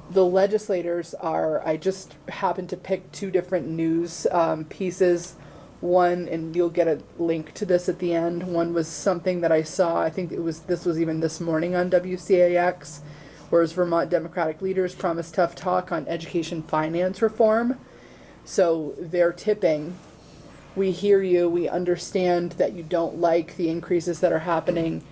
Speaker 7: the legislators are, I just happened to pick two different news pieces. One, and you'll get a link to this at the end, one was something that I saw, I think this was even this morning on WCAX, whereas Vermont Democratic leaders promised tough talk on education finance reform. So they're tipping, we hear you, we understand that you don't like the increases that are happening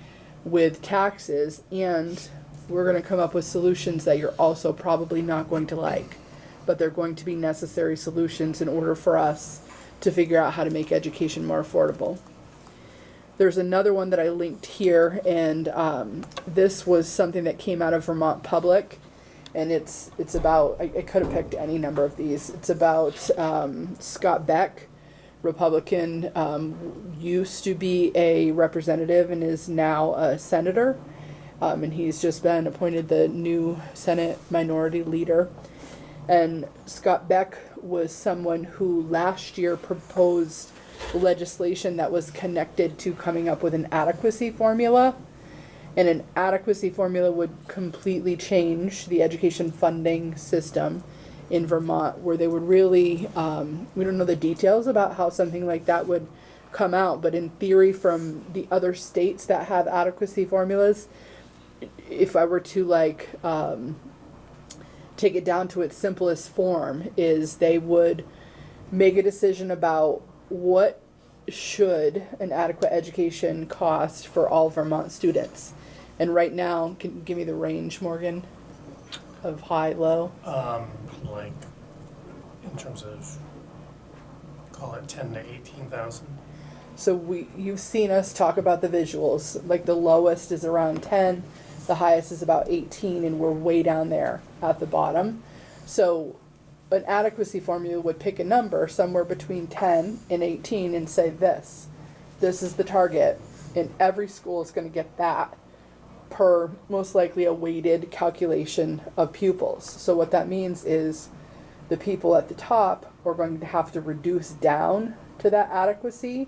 Speaker 7: with taxes, and we're going to come up with solutions that you're also probably not going to like, but they're going to be necessary solutions in order for us to figure out how to make education more affordable. There's another one that I linked here, and this was something that came out of Vermont Public, and it's about, I could have picked any number of these. It's about Scott Beck, Republican, used to be a representative and is now a senator, and he's just been appointed the new Senate Minority Leader. And Scott Beck was someone who last year proposed legislation that was connected to coming up with an adequacy formula. And an adequacy formula would completely change the education funding system in Vermont, where they would really, we don't know the details about how something like that would come out, but in theory from the other states that have adequacy formulas, if I were to like, take it down to its simplest form, is they would make a decision about what should an adequate education cost for all Vermont students. And right now, can you give me the range, Morgan, of high, low?
Speaker 8: Like, in terms of, call it 10 to 18,000.
Speaker 7: So you've seen us talk about the visuals, like the lowest is around 10, the highest is about 18, and we're way down there at the bottom. So an adequacy formula would pick a number somewhere between 10 and 18 and say this is the target, and every school is going to get that per most likely a weighted calculation of pupils. So what that means is the people at the top are going to have to reduce down to that adequacy,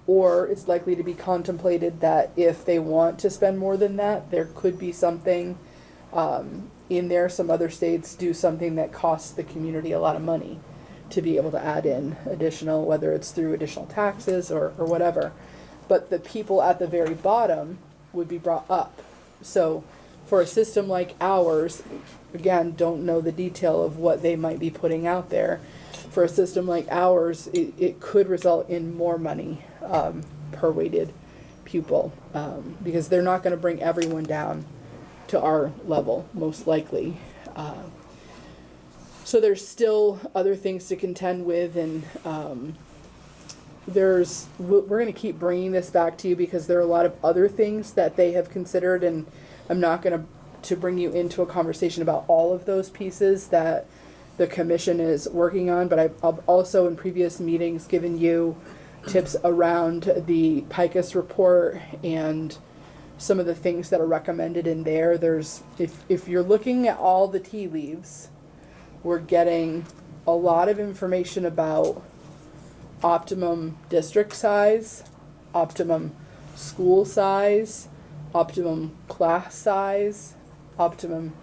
Speaker 7: or it's likely to be contemplated that if they want to spend more than that, there could be something in there. Some other states do something that costs the community a lot of money to be able to add in additional, whether it's through additional taxes or whatever. But the people at the very bottom would be brought up. So for a system like ours, again, don't know the detail of what they might be putting out there. For a system like ours, it could result in more money per weighted pupil, because they're not going to bring everyone down to our level, most likely. So there's still other things to contend with, and we're going to keep bringing this back to you because there are a lot of other things that they have considered, and I'm not going to bring you into a conversation about all of those pieces that the commission is working on, but I've also in previous meetings given you tips around the PICUS report and some of the things that are recommended in there. There's, if you're looking at all the tea leaves, we're getting a lot of information about optimum district size, optimum school size, optimum class size, optimum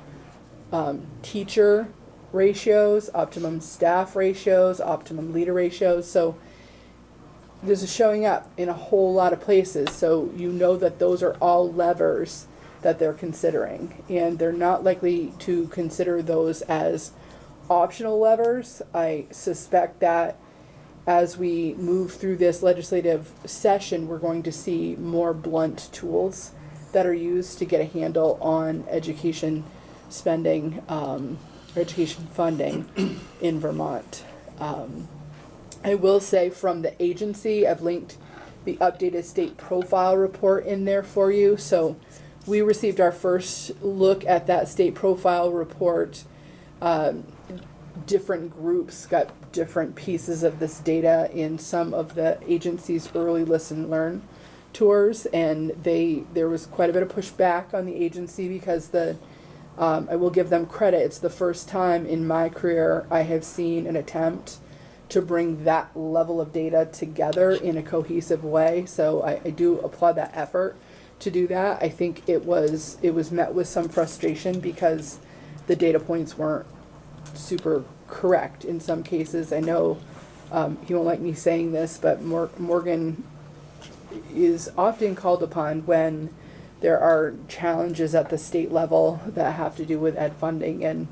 Speaker 7: teacher ratios, optimum staff ratios, optimum leader ratios. So this is showing up in a whole lot of places. So you know that those are all levers that they're considering, and they're not likely to consider those as optional levers. I suspect that as we move through this legislative session, we're going to see more blunt tools that are used to get a handle on education spending, education funding in Vermont. I will say from the agency, I've linked the updated state profile report in there for you. So we received our first look at that state profile report. Different groups got different pieces of this data in some of the agency's early listen and learn tours, and there was quite a bit of pushback on the agency because I will give them credit. It's the first time in my career I have seen an attempt to bring that level of data together in a cohesive way. So I do applaud that effort to do that. I think it was met with some frustration because the data points weren't super correct in some cases. I know he won't like me saying this, but Morgan is often called upon when there are challenges at the state level that have to do with ed funding, and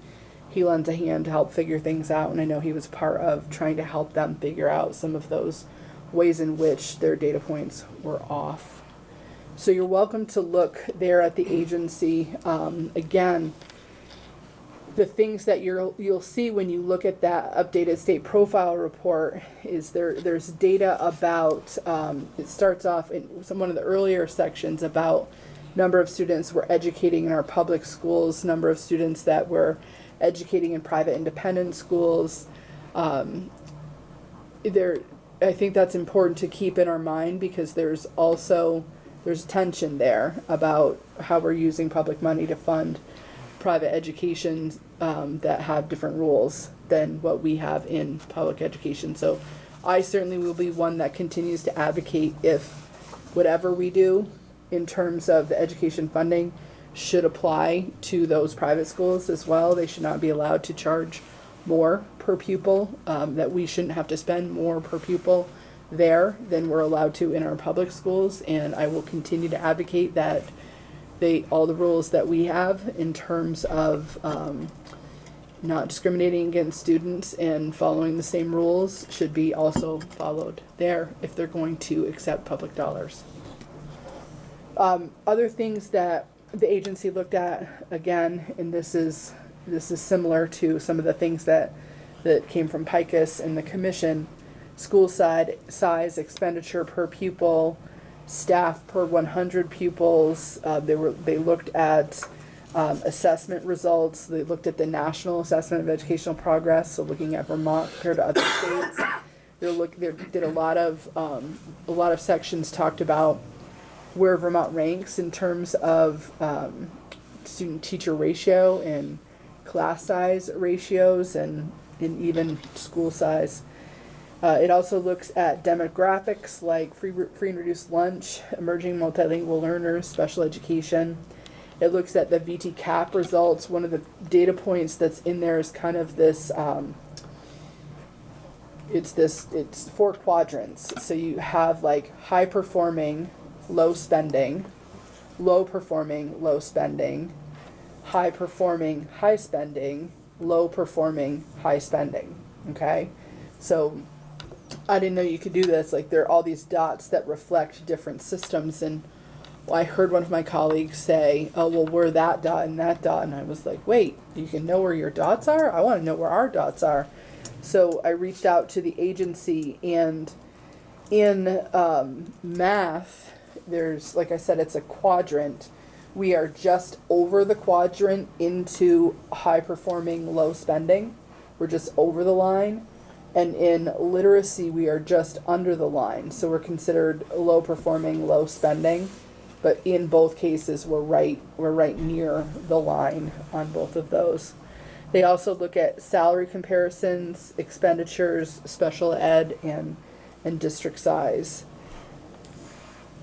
Speaker 7: he lends a hand to help figure things out. And I know he was part of trying to help them figure out some of those ways in which their data points were off. So you're welcome to look there at the agency. Again, the things that you'll see when you look at that updated state profile report is there's data about, it starts off in one of the earlier sections about number of students we're educating in our public schools, number of students that we're educating in private independent schools. I think that's important to keep in our mind because there's tension there about how we're using public money to fund private education that have different rules than what we have in public education. So I certainly will be one that continues to advocate if whatever we do in terms of the education funding should apply to those private schools as well. They should not be allowed to charge more per pupil, that we shouldn't have to spend more per pupil there than we're allowed to in our public schools. And I will continue to advocate that all the rules that we have in terms of not discriminating against students and following the same rules should be also followed there if they're going to accept public dollars. Other things that the agency looked at, again, and this is similar to some of the things that came from PICUS and the commission: school size, expenditure per pupil, staff per 100 pupils. They looked at assessment results. They looked at the National Assessment of Educational Progress, so looking at Vermont compared to other states. They did a lot of sections talked about where Vermont ranks in terms of student-teacher ratio and class size ratios and even school size. It also looks at demographics like free and reduced lunch, emerging multilingual learners, special education. It looks at the VT cap results. One of the data points that's in there is kind of this, it's 4 quadrants. So you have like high performing, low spending, low performing, low spending, high performing, high spending, low performing, high spending. Okay? So I didn't know you could do this. Like, there are all these dots that reflect different systems. And I heard one of my colleagues say, oh, well, we're that dot and that dot. And I was like, wait, you can know where your dots are? I want to know where our dots are. So I reached out to the agency, and in math, there's, like I said, it's a quadrant. We are just over the quadrant into high performing, low spending. We're just over the line. And in literacy, we are just under the line. So we're considered low performing, low spending. But in both cases, we're right near the line on both of those. They also look at salary comparisons, expenditures, special ed, and district size.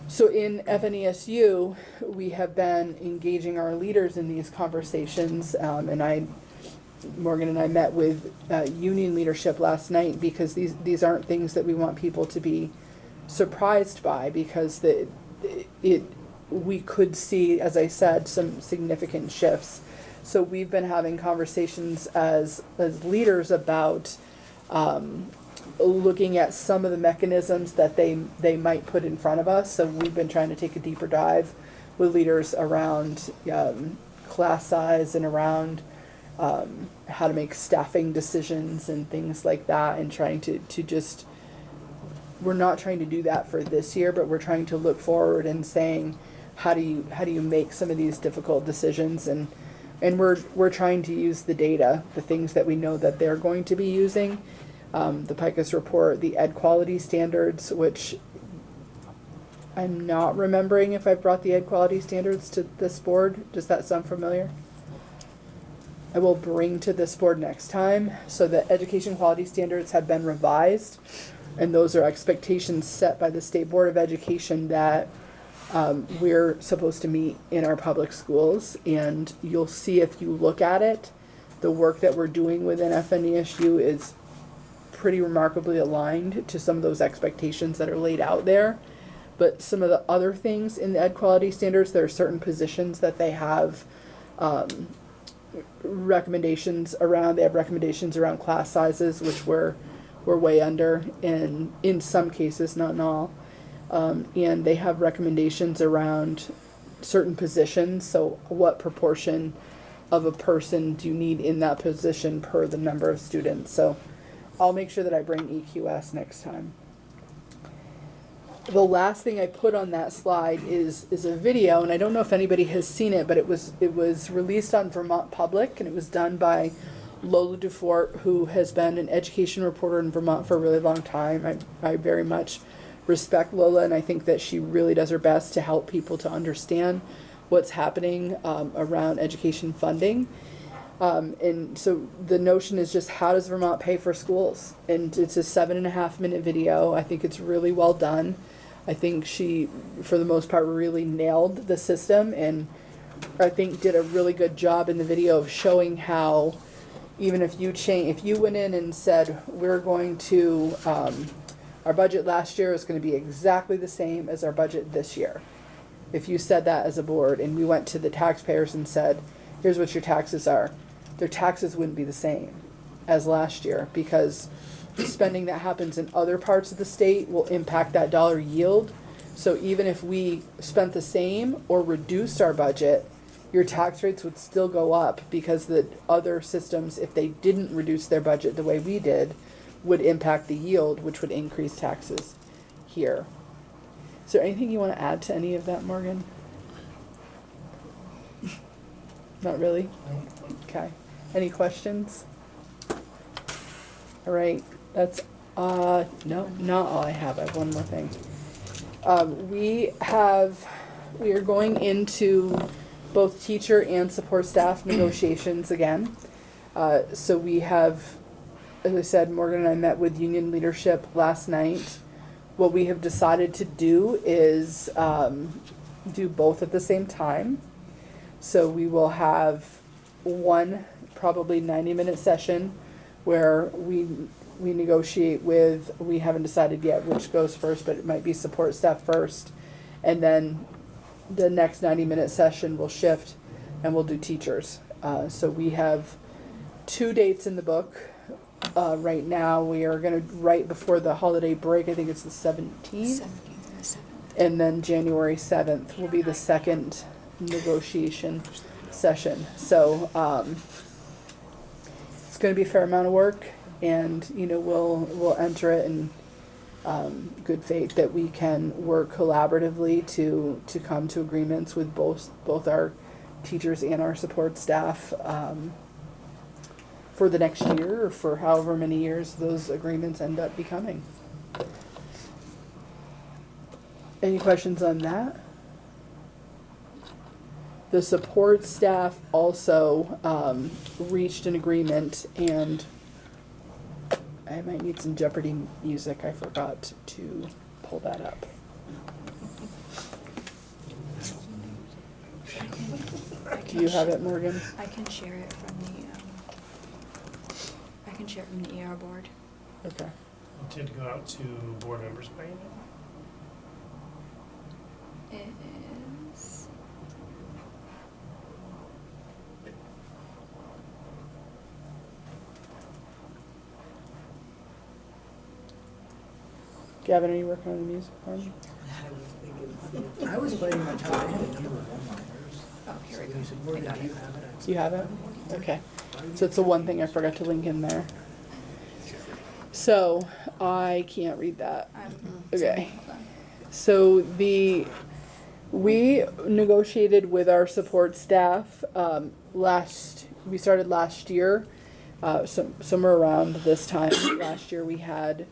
Speaker 7: So in FNESU, we have been engaging our leaders in these conversations, and Morgan and I met with union leadership last night because these aren't things that we want people to be surprised by, because we could see, as I said, some significant shifts. So we've been having conversations as leaders about looking at some of the mechanisms that they might put in front of us. So we've been trying to take a deeper dive with leaders around class size and around how to make staffing decisions and things like that, and trying to just, we're not trying to do that for this year, but we're trying to look forward and saying, how do you make some of these difficult decisions, and we're trying to use the data, the things that we know that they're going to be using. The PICUS report, the ed quality standards, which I'm not remembering if I brought the ed quality standards to this board. Does that sound familiar? I will bring to this board next time. So the education quality standards have been revised, and those are expectations set by the State Board of Education that we're supposed to meet in our public schools. And you'll see, if you look at it, the work that we're doing within FNESU is pretty remarkably aligned to some of those expectations that are laid out there. But some of the other things in the ed quality standards, there are certain positions that they have recommendations around. They have recommendations around class sizes, which we're way under in some cases, not in all. And they have recommendations around certain positions. So what proportion of a person do you need in that position per the number of students? So I'll make sure that I bring EQS next time. The last thing I put on that slide is a video, and I don't know if anybody has seen it, but it was released on Vermont Public, and it was done by Lola Dufort, who has been an education reporter in Vermont for a really long time. I very much respect Lola, and I think that she really does her best to help people to understand what's happening around education funding. And so the notion is just, how does Vermont pay for schools? And it's a 7.5-minute video. I think it's really well done. I think she, for the most part, really nailed the system, and I think did a really good job in the video of showing how, even if you went in and said, we're going to, our budget last year is going to be exactly the same as our budget this year. If you said that as a board, and we went to the taxpayers and said, here's what your taxes are, their taxes wouldn't be the same as last year, because spending that happens in other parts of the state will impact that dollar yield. So even if we spent the same or reduced our budget, your tax rates would still go up, because the other systems, if they didn't reduce their budget the way we did, would impact the yield, which would increase taxes here. Is there anything you want to add to any of that, Morgan? Not really? Okay. Any questions? All right. That's, no, not all I have. I have one more thing. We are going into both teacher and support staff negotiations again. So we have, as I said, Morgan and I met with union leadership last night. What we have decided to do is do both at the same time. So we will have one probably 90-minute session where we negotiate with, we haven't decided yet which goes first, but it might be support staff first. And then the next 90-minute session will shift and we'll do teachers. So we have 2 dates in the book. Right now, we are going to, right before the holiday break, I think it's the 17th. And then January 7th will be the second negotiation session. So it's going to be a fair amount of work, and we'll enter it in good faith that we can work collaboratively to come to agreements with both our teachers and our support staff for the next year, or for however many years those agreements end up becoming. Any questions on that? The support staff also reached an agreement, and I might need some Jeopardy music. I forgot to pull that up. Do you have it, Morgan?
Speaker 2: I can share it from the ER board.
Speaker 7: Okay.
Speaker 8: It did go out to board members by email.
Speaker 2: It is.
Speaker 7: Gavin, are you working on the music for me?
Speaker 9: I was playing my time. I had a number of one-liners.
Speaker 2: Oh, here we
Speaker 9: So
Speaker 2: go.
Speaker 9: he said,
Speaker 2: I
Speaker 9: Morgan,
Speaker 2: got
Speaker 9: do you
Speaker 2: it.
Speaker 9: have it?
Speaker 7: Do you have it? Okay. So it's the one thing I forgot to link in there. So I can't read that. Okay. So we negotiated with our support staff we started last year, somewhere around this time last year. We had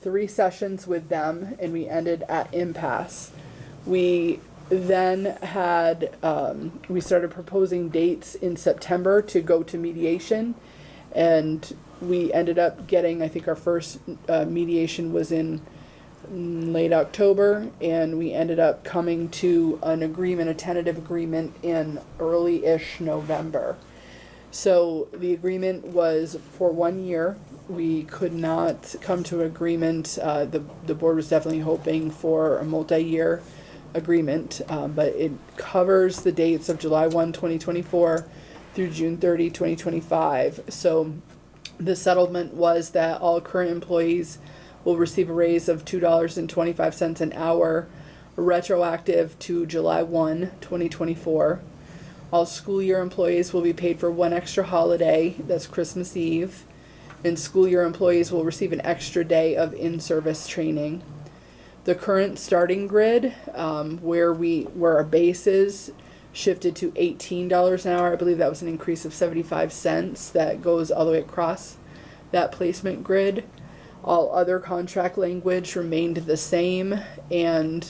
Speaker 7: 3 sessions with them, and we ended at impasse. We then had, we started proposing dates in September to go to mediation, and we ended up getting, I think our first mediation was in late October, and we ended up coming to an agreement, a tentative agreement, in early-ish November. So the agreement was for 1 year. We could not come to an agreement. The board was definitely hoping for a multi-year agreement, but it covers the dates of July 1, 2024 through June 30, 2025. So the settlement was that all current employees will receive a raise of $2.25 an hour, retroactive to July 1, 2024. All school year employees will be paid for one extra holiday, that's Christmas Eve, and school year employees will receive an extra day of in-service training. The current starting grid, where our base is, shifted to $18 an hour. I believe that was an increase of 75 cents that goes all the way across that placement grid. All other contract language remained the same, and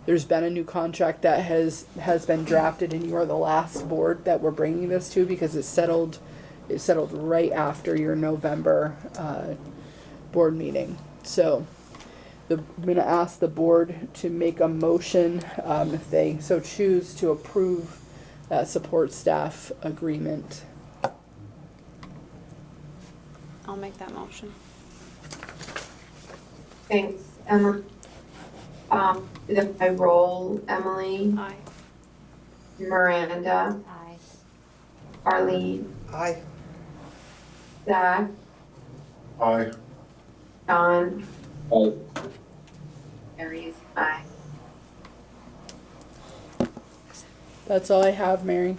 Speaker 7: there's been a new contract that has been drafted, and you are the last board that we're bringing this to because it settled right after your November board meeting. So I'm going to ask the board to make a motion, if they so choose, to approve that support staff agreement.
Speaker 10: I'll make that motion.
Speaker 1: Thanks, Emma. If I roll, Emily,
Speaker 10: Aye.
Speaker 1: Miranda,
Speaker 2: Aye.
Speaker 1: Arlene,
Speaker 12: Aye.
Speaker 1: Zach,
Speaker 3: Aye.
Speaker 1: John,
Speaker 3: Aye.
Speaker 1: Mary's aye.
Speaker 7: That's all I have, Mary.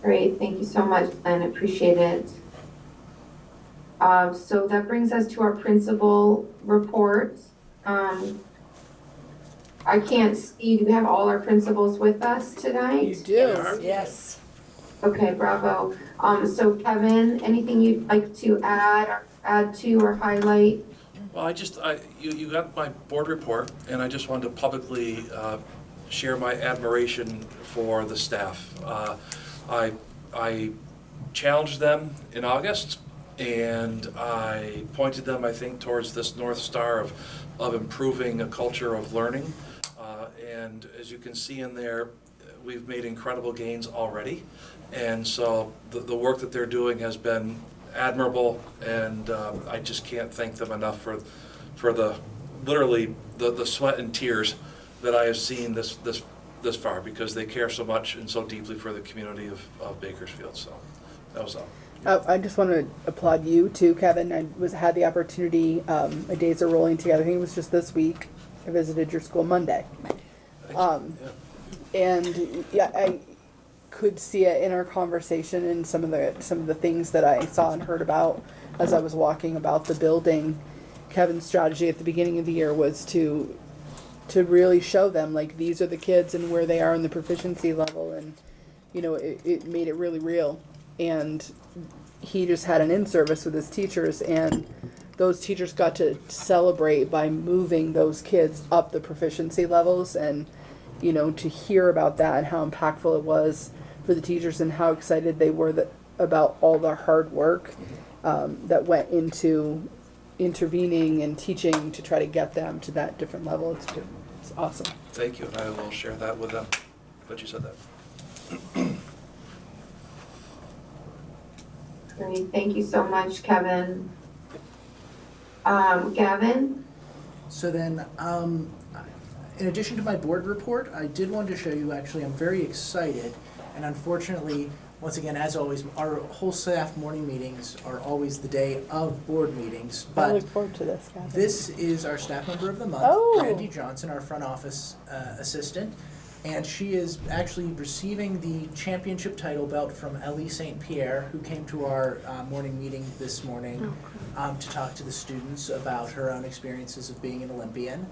Speaker 1: Great, thank you so much, Lynn, appreciate it. So that brings us to our principal reports. I can't see, do we have all our principals with us tonight?
Speaker 7: You do.
Speaker 11: Yes.
Speaker 1: Okay, bravo. So Kevin, anything you'd like to add to or highlight?
Speaker 13: Well, you got my board report, and I just wanted to publicly share my admiration for the staff. I challenged them in August, and I pointed them, I think, towards this North Star of improving a culture of learning. And as you can see in there, we've made incredible gains already. And so the work that they're doing has been admirable, and I just can't thank them enough for the literally the sweat and tears that I have seen this far, because they care so much and so deeply for the community of Bakersfield. So that was all.
Speaker 7: I just want to applaud you too, Kevin. I had the opportunity. My days are rolling together. I think it was just this week. I visited your school Monday, and yeah, I could see it in our conversation and some of the things that I saw and heard about as I was walking about the building. Kevin's strategy at the beginning of the year was to really show them, like, these are the kids and where they are in the proficiency level, and it made it really real. And he just had an in-service with his teachers, and those teachers got to celebrate by moving those kids up the proficiency levels, and to hear about that and how impactful it was for the teachers and how excited they were about all the hard work that went into intervening and teaching to try to get them to that different level. It's awesome.
Speaker 13: Thank you, and I will share that with them. Glad you said that.
Speaker 1: Great, thank you so much, Kevin. Gavin?
Speaker 9: So then, in addition to my board report, I did want to show you, actually, I'm very excited, and unfortunately, once again, as always, our whole staff morning meetings are always the day of board meetings,
Speaker 7: I
Speaker 9: but
Speaker 7: look forward to this, Gavin.
Speaker 9: this is our staff member of the month,
Speaker 7: Oh.
Speaker 9: Brandy Johnson, our front office assistant, and she is actually receiving the championship title belt from Ellie St. Pierre, who came to our morning meeting this morning to talk to the students about her own experiences of being an Olympian.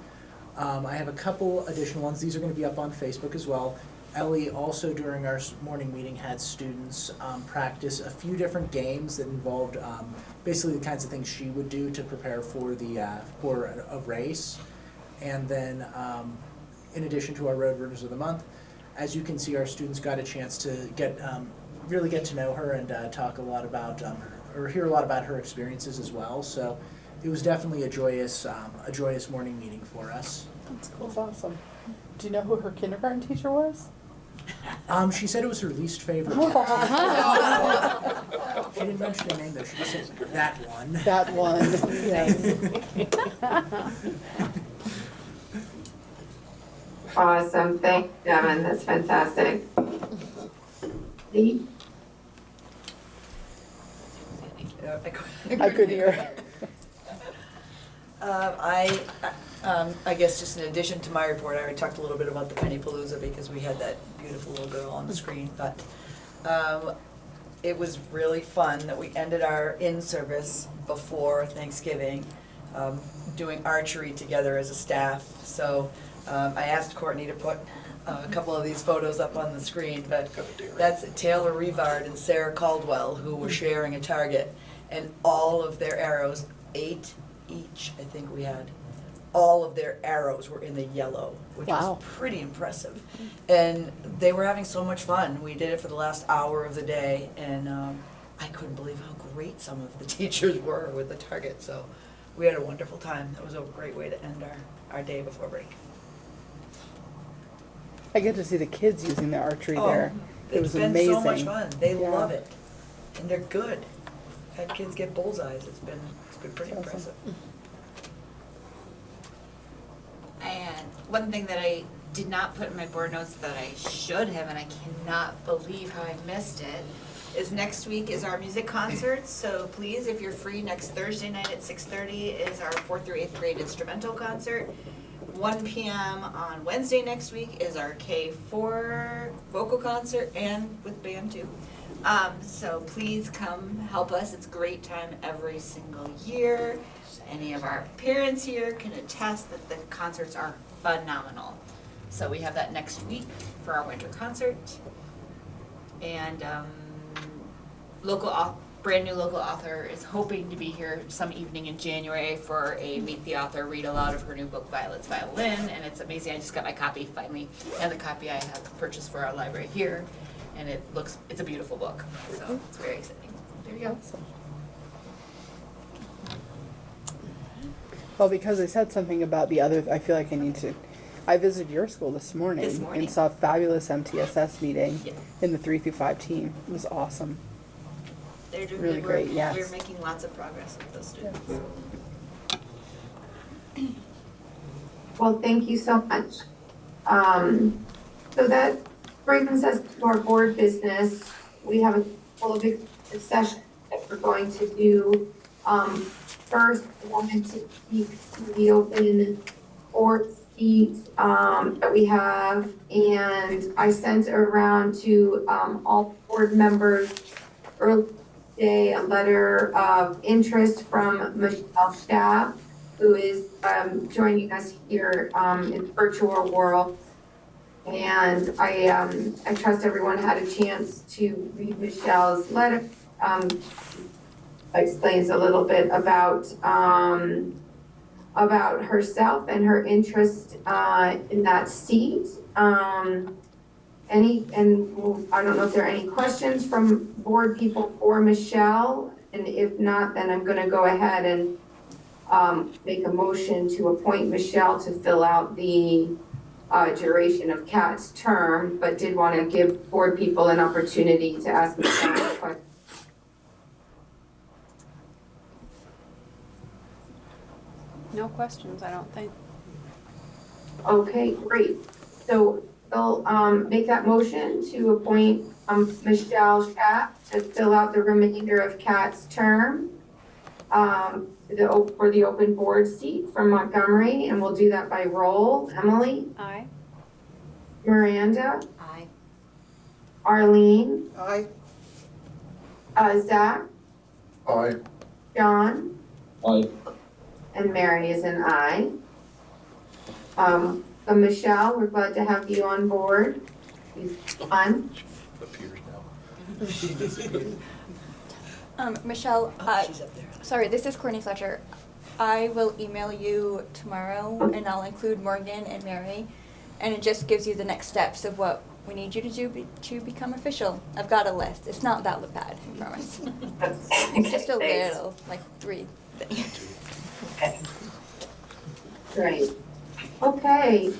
Speaker 9: I have a couple additional ones. These are going to be up on Facebook as well. Ellie also, during our morning meeting, had students practice a few different games that involved basically the kinds of things she would do to prepare for a race. And then, in addition to our Road Runners of the Month, as you can see, our students got a chance to really get to know her and talk a lot about or hear a lot about her experiences as well. So it was definitely a joyous morning meeting for us.
Speaker 7: That's cool. That's awesome. Do you know who her kindergarten teacher was?
Speaker 9: She said it was her least favorite. She didn't mention a name though, she just said that one.
Speaker 14: That one, yes.
Speaker 1: Awesome, thank you, Devin, that's fantastic. Lee?
Speaker 11: Yeah,
Speaker 14: I could hear.
Speaker 11: I guess just in addition to my report, I already talked a little bit about the Penny Palooza because we had that beautiful little girl on the screen, but it was really fun that we ended our in-service before Thanksgiving, doing archery together as a staff. So I asked Courtney to put a couple of these photos up on the screen, but that's Taylor Revard and Sarah Caldwell who were sharing a target, and all of their arrows, 8 each, I think we had. All of their arrows were in the yellow, which
Speaker 14: Wow.
Speaker 11: was pretty impressive. And they were having so much fun. We did it for the last hour of the day, and I couldn't believe how great some of the teachers were with the target. So we had a wonderful time. That was a great way to end our day before break.
Speaker 14: I get to see the kids using the archery there. It was amazing.
Speaker 11: It's been so much fun. They
Speaker 14: Yeah.
Speaker 11: love it, and they're good. Had kids get bullseyes. It's been pretty
Speaker 14: Awesome.
Speaker 11: impressive.
Speaker 5: And one thing that I did not put in my board notes that I should have, and I cannot believe how I missed it, is next week is our music concert. So please, if you're free, next Thursday night at 6:30 is our 4th through 8th grade instrumental concert. 1 p.m. on Wednesday next week is our K4 vocal concert, and with band too. So please come help us. It's a great time every single year. Any of our parents here can attest that the concerts are phenomenal. So we have that next week for our winter concert. And brand new local author is hoping to be here some evening in January for a Meet the Author read aloud of her new book, Violet's Violin. And it's amazing. I just got my copy finally, and the copy I have purchased for our library here. And it's a beautiful book. So it's very exciting. There you go.
Speaker 14: Awesome. Well, because I said something about the other, I feel like I visited your school this morning and saw a fabulous MTSS meeting
Speaker 5: Yeah.
Speaker 14: in the 3 through 5 team. It was awesome.
Speaker 5: They're doing
Speaker 14: Really
Speaker 5: good
Speaker 14: great,
Speaker 5: work.
Speaker 14: yes.
Speaker 5: We're making lots of progress with those students.
Speaker 1: Well, thank you so much. So that brings us to our board business. We have a couple of executive sessions that we're going to do. First, I wanted to speak to the open board seat that we have, and I sent around to all board members earlier today a letter of interest from Michelle Schaap, who is joining us here in the virtual world. And I trust everyone had a chance to read Michelle's letter. Explains a little bit about herself and her interest in that seat. I don't know if there are any questions from board people for Michelle, and if not, then I'm gonna go ahead and make a motion to appoint Michelle to fill out the duration of Kat's term, but did want to give board people an opportunity to ask Michelle a question.
Speaker 10: No questions, I don't think.
Speaker 1: Okay, great. So they'll make that motion to appoint Michelle Schaap to fill out the remainder of Kat's term for the open board seat from Montgomery, and we'll do that by roll. Emily?
Speaker 10: Aye.
Speaker 1: Miranda?
Speaker 5: Aye.
Speaker 1: Arlene?
Speaker 12: Aye.
Speaker 1: Zach?
Speaker 3: Aye.
Speaker 1: John?
Speaker 3: Aye.
Speaker 1: And Mary is an aye. Michelle, we're glad to have you on board. She's fun.
Speaker 13: Appears now.
Speaker 2: Michelle,
Speaker 11: She's up there.
Speaker 2: sorry, this is Courtney Fletcher. I will email you tomorrow, and I'll include Morgan and Mary, and it just gives you the next steps of what we need you to do to become official. I've got a list. It's not that bad, I promise. It's just a
Speaker 1: Thanks.
Speaker 2: little, like 3 things.
Speaker 1: Okay. Great. Okay,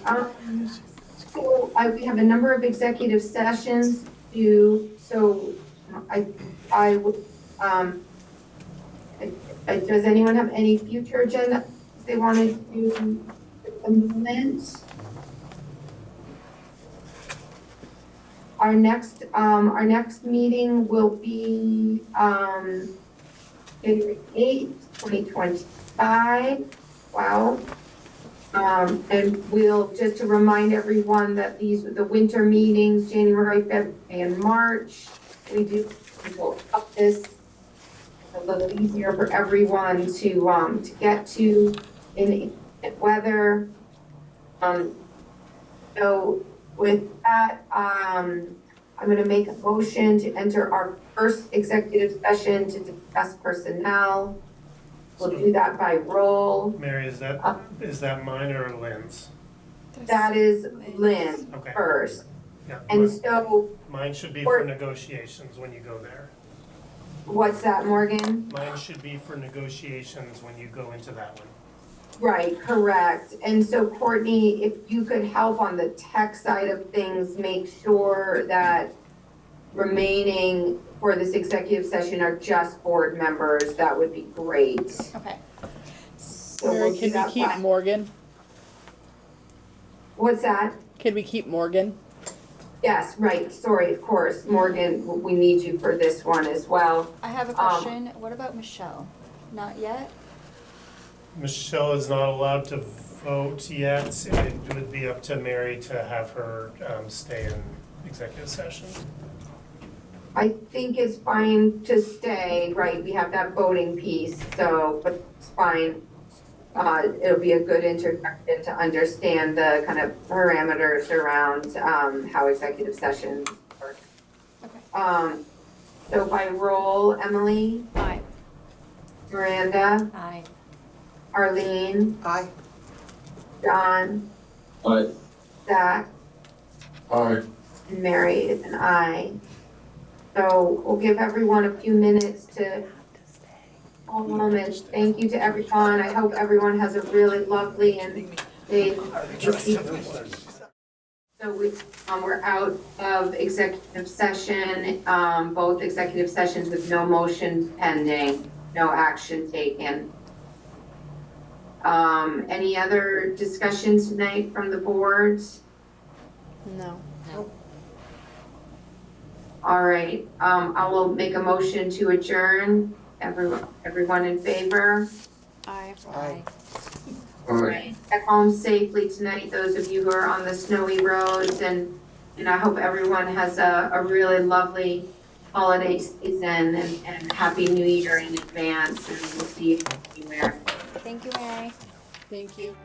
Speaker 1: So we have a number of executive sessions so I would, does anyone have any future agenda they wanted to implement? Our next meeting will be, January 8th, 2025. Wow. And we'll, just to remind everyone that these are the winter meetings, January, February, and March. We will up this a little easier for everyone to get to in weather. So with that, I'm gonna make a motion to enter our first executive session to discuss personnel. We'll do that by roll.
Speaker 8: Mary, is that mine or Lynn's?
Speaker 1: That is Lynn
Speaker 8: Okay.
Speaker 1: first.
Speaker 8: Yeah.
Speaker 1: And so,
Speaker 8: Mine should be for negotiations when you go there.
Speaker 1: what's that, Morgan?
Speaker 8: Mine should be for negotiations when you go into that one.
Speaker 1: Right, correct. And so Courtney, if you could help on the tech side of things, make sure that remaining for this executive session are just board members, that would be great.
Speaker 2: Okay.
Speaker 1: So
Speaker 14: Mary,
Speaker 1: we'll do
Speaker 14: can we
Speaker 1: that
Speaker 14: keep
Speaker 1: by-
Speaker 14: Morgan?
Speaker 1: What's that?
Speaker 14: Can we keep Morgan?
Speaker 1: Yes, right, sorry, of course. Morgan, we need you for this one as well.
Speaker 2: I have a question. What about Michelle? Not yet?
Speaker 8: Michelle is not allowed to vote yet. It would be up to Mary to have her stay in executive session.
Speaker 1: I think it's fine to stay, right, we have that voting piece, so, but it's fine. It'll be a good introduction to understand the kind of parameters around, how executive sessions work.
Speaker 2: Okay.
Speaker 1: So by roll, Emily,
Speaker 2: Aye.
Speaker 1: Miranda,
Speaker 10: Aye.
Speaker 1: Arlene,
Speaker 12: Aye.
Speaker 1: John,
Speaker 3: Aye.
Speaker 1: Zach,
Speaker 3: Aye.
Speaker 1: and Mary is an aye. So we'll give everyone a few minutes to moments. Thank you to everyone. I hope everyone has a really lovely and safe. So we're out of executive session, both executive sessions with no motions pending, no action taken. Any other discussions tonight from the boards?
Speaker 10: No.
Speaker 1: All right, I will make a motion to adjourn. Everyone in favor?
Speaker 10: Aye.
Speaker 12: Aye.
Speaker 1: Right. Get home safely tonight, those of you who are on the snowy roads, and I hope everyone has a really lovely holiday season and Happy New Year in advance, and we'll see you anywhere.
Speaker 2: Thank you, Mary.
Speaker 14: Thank you.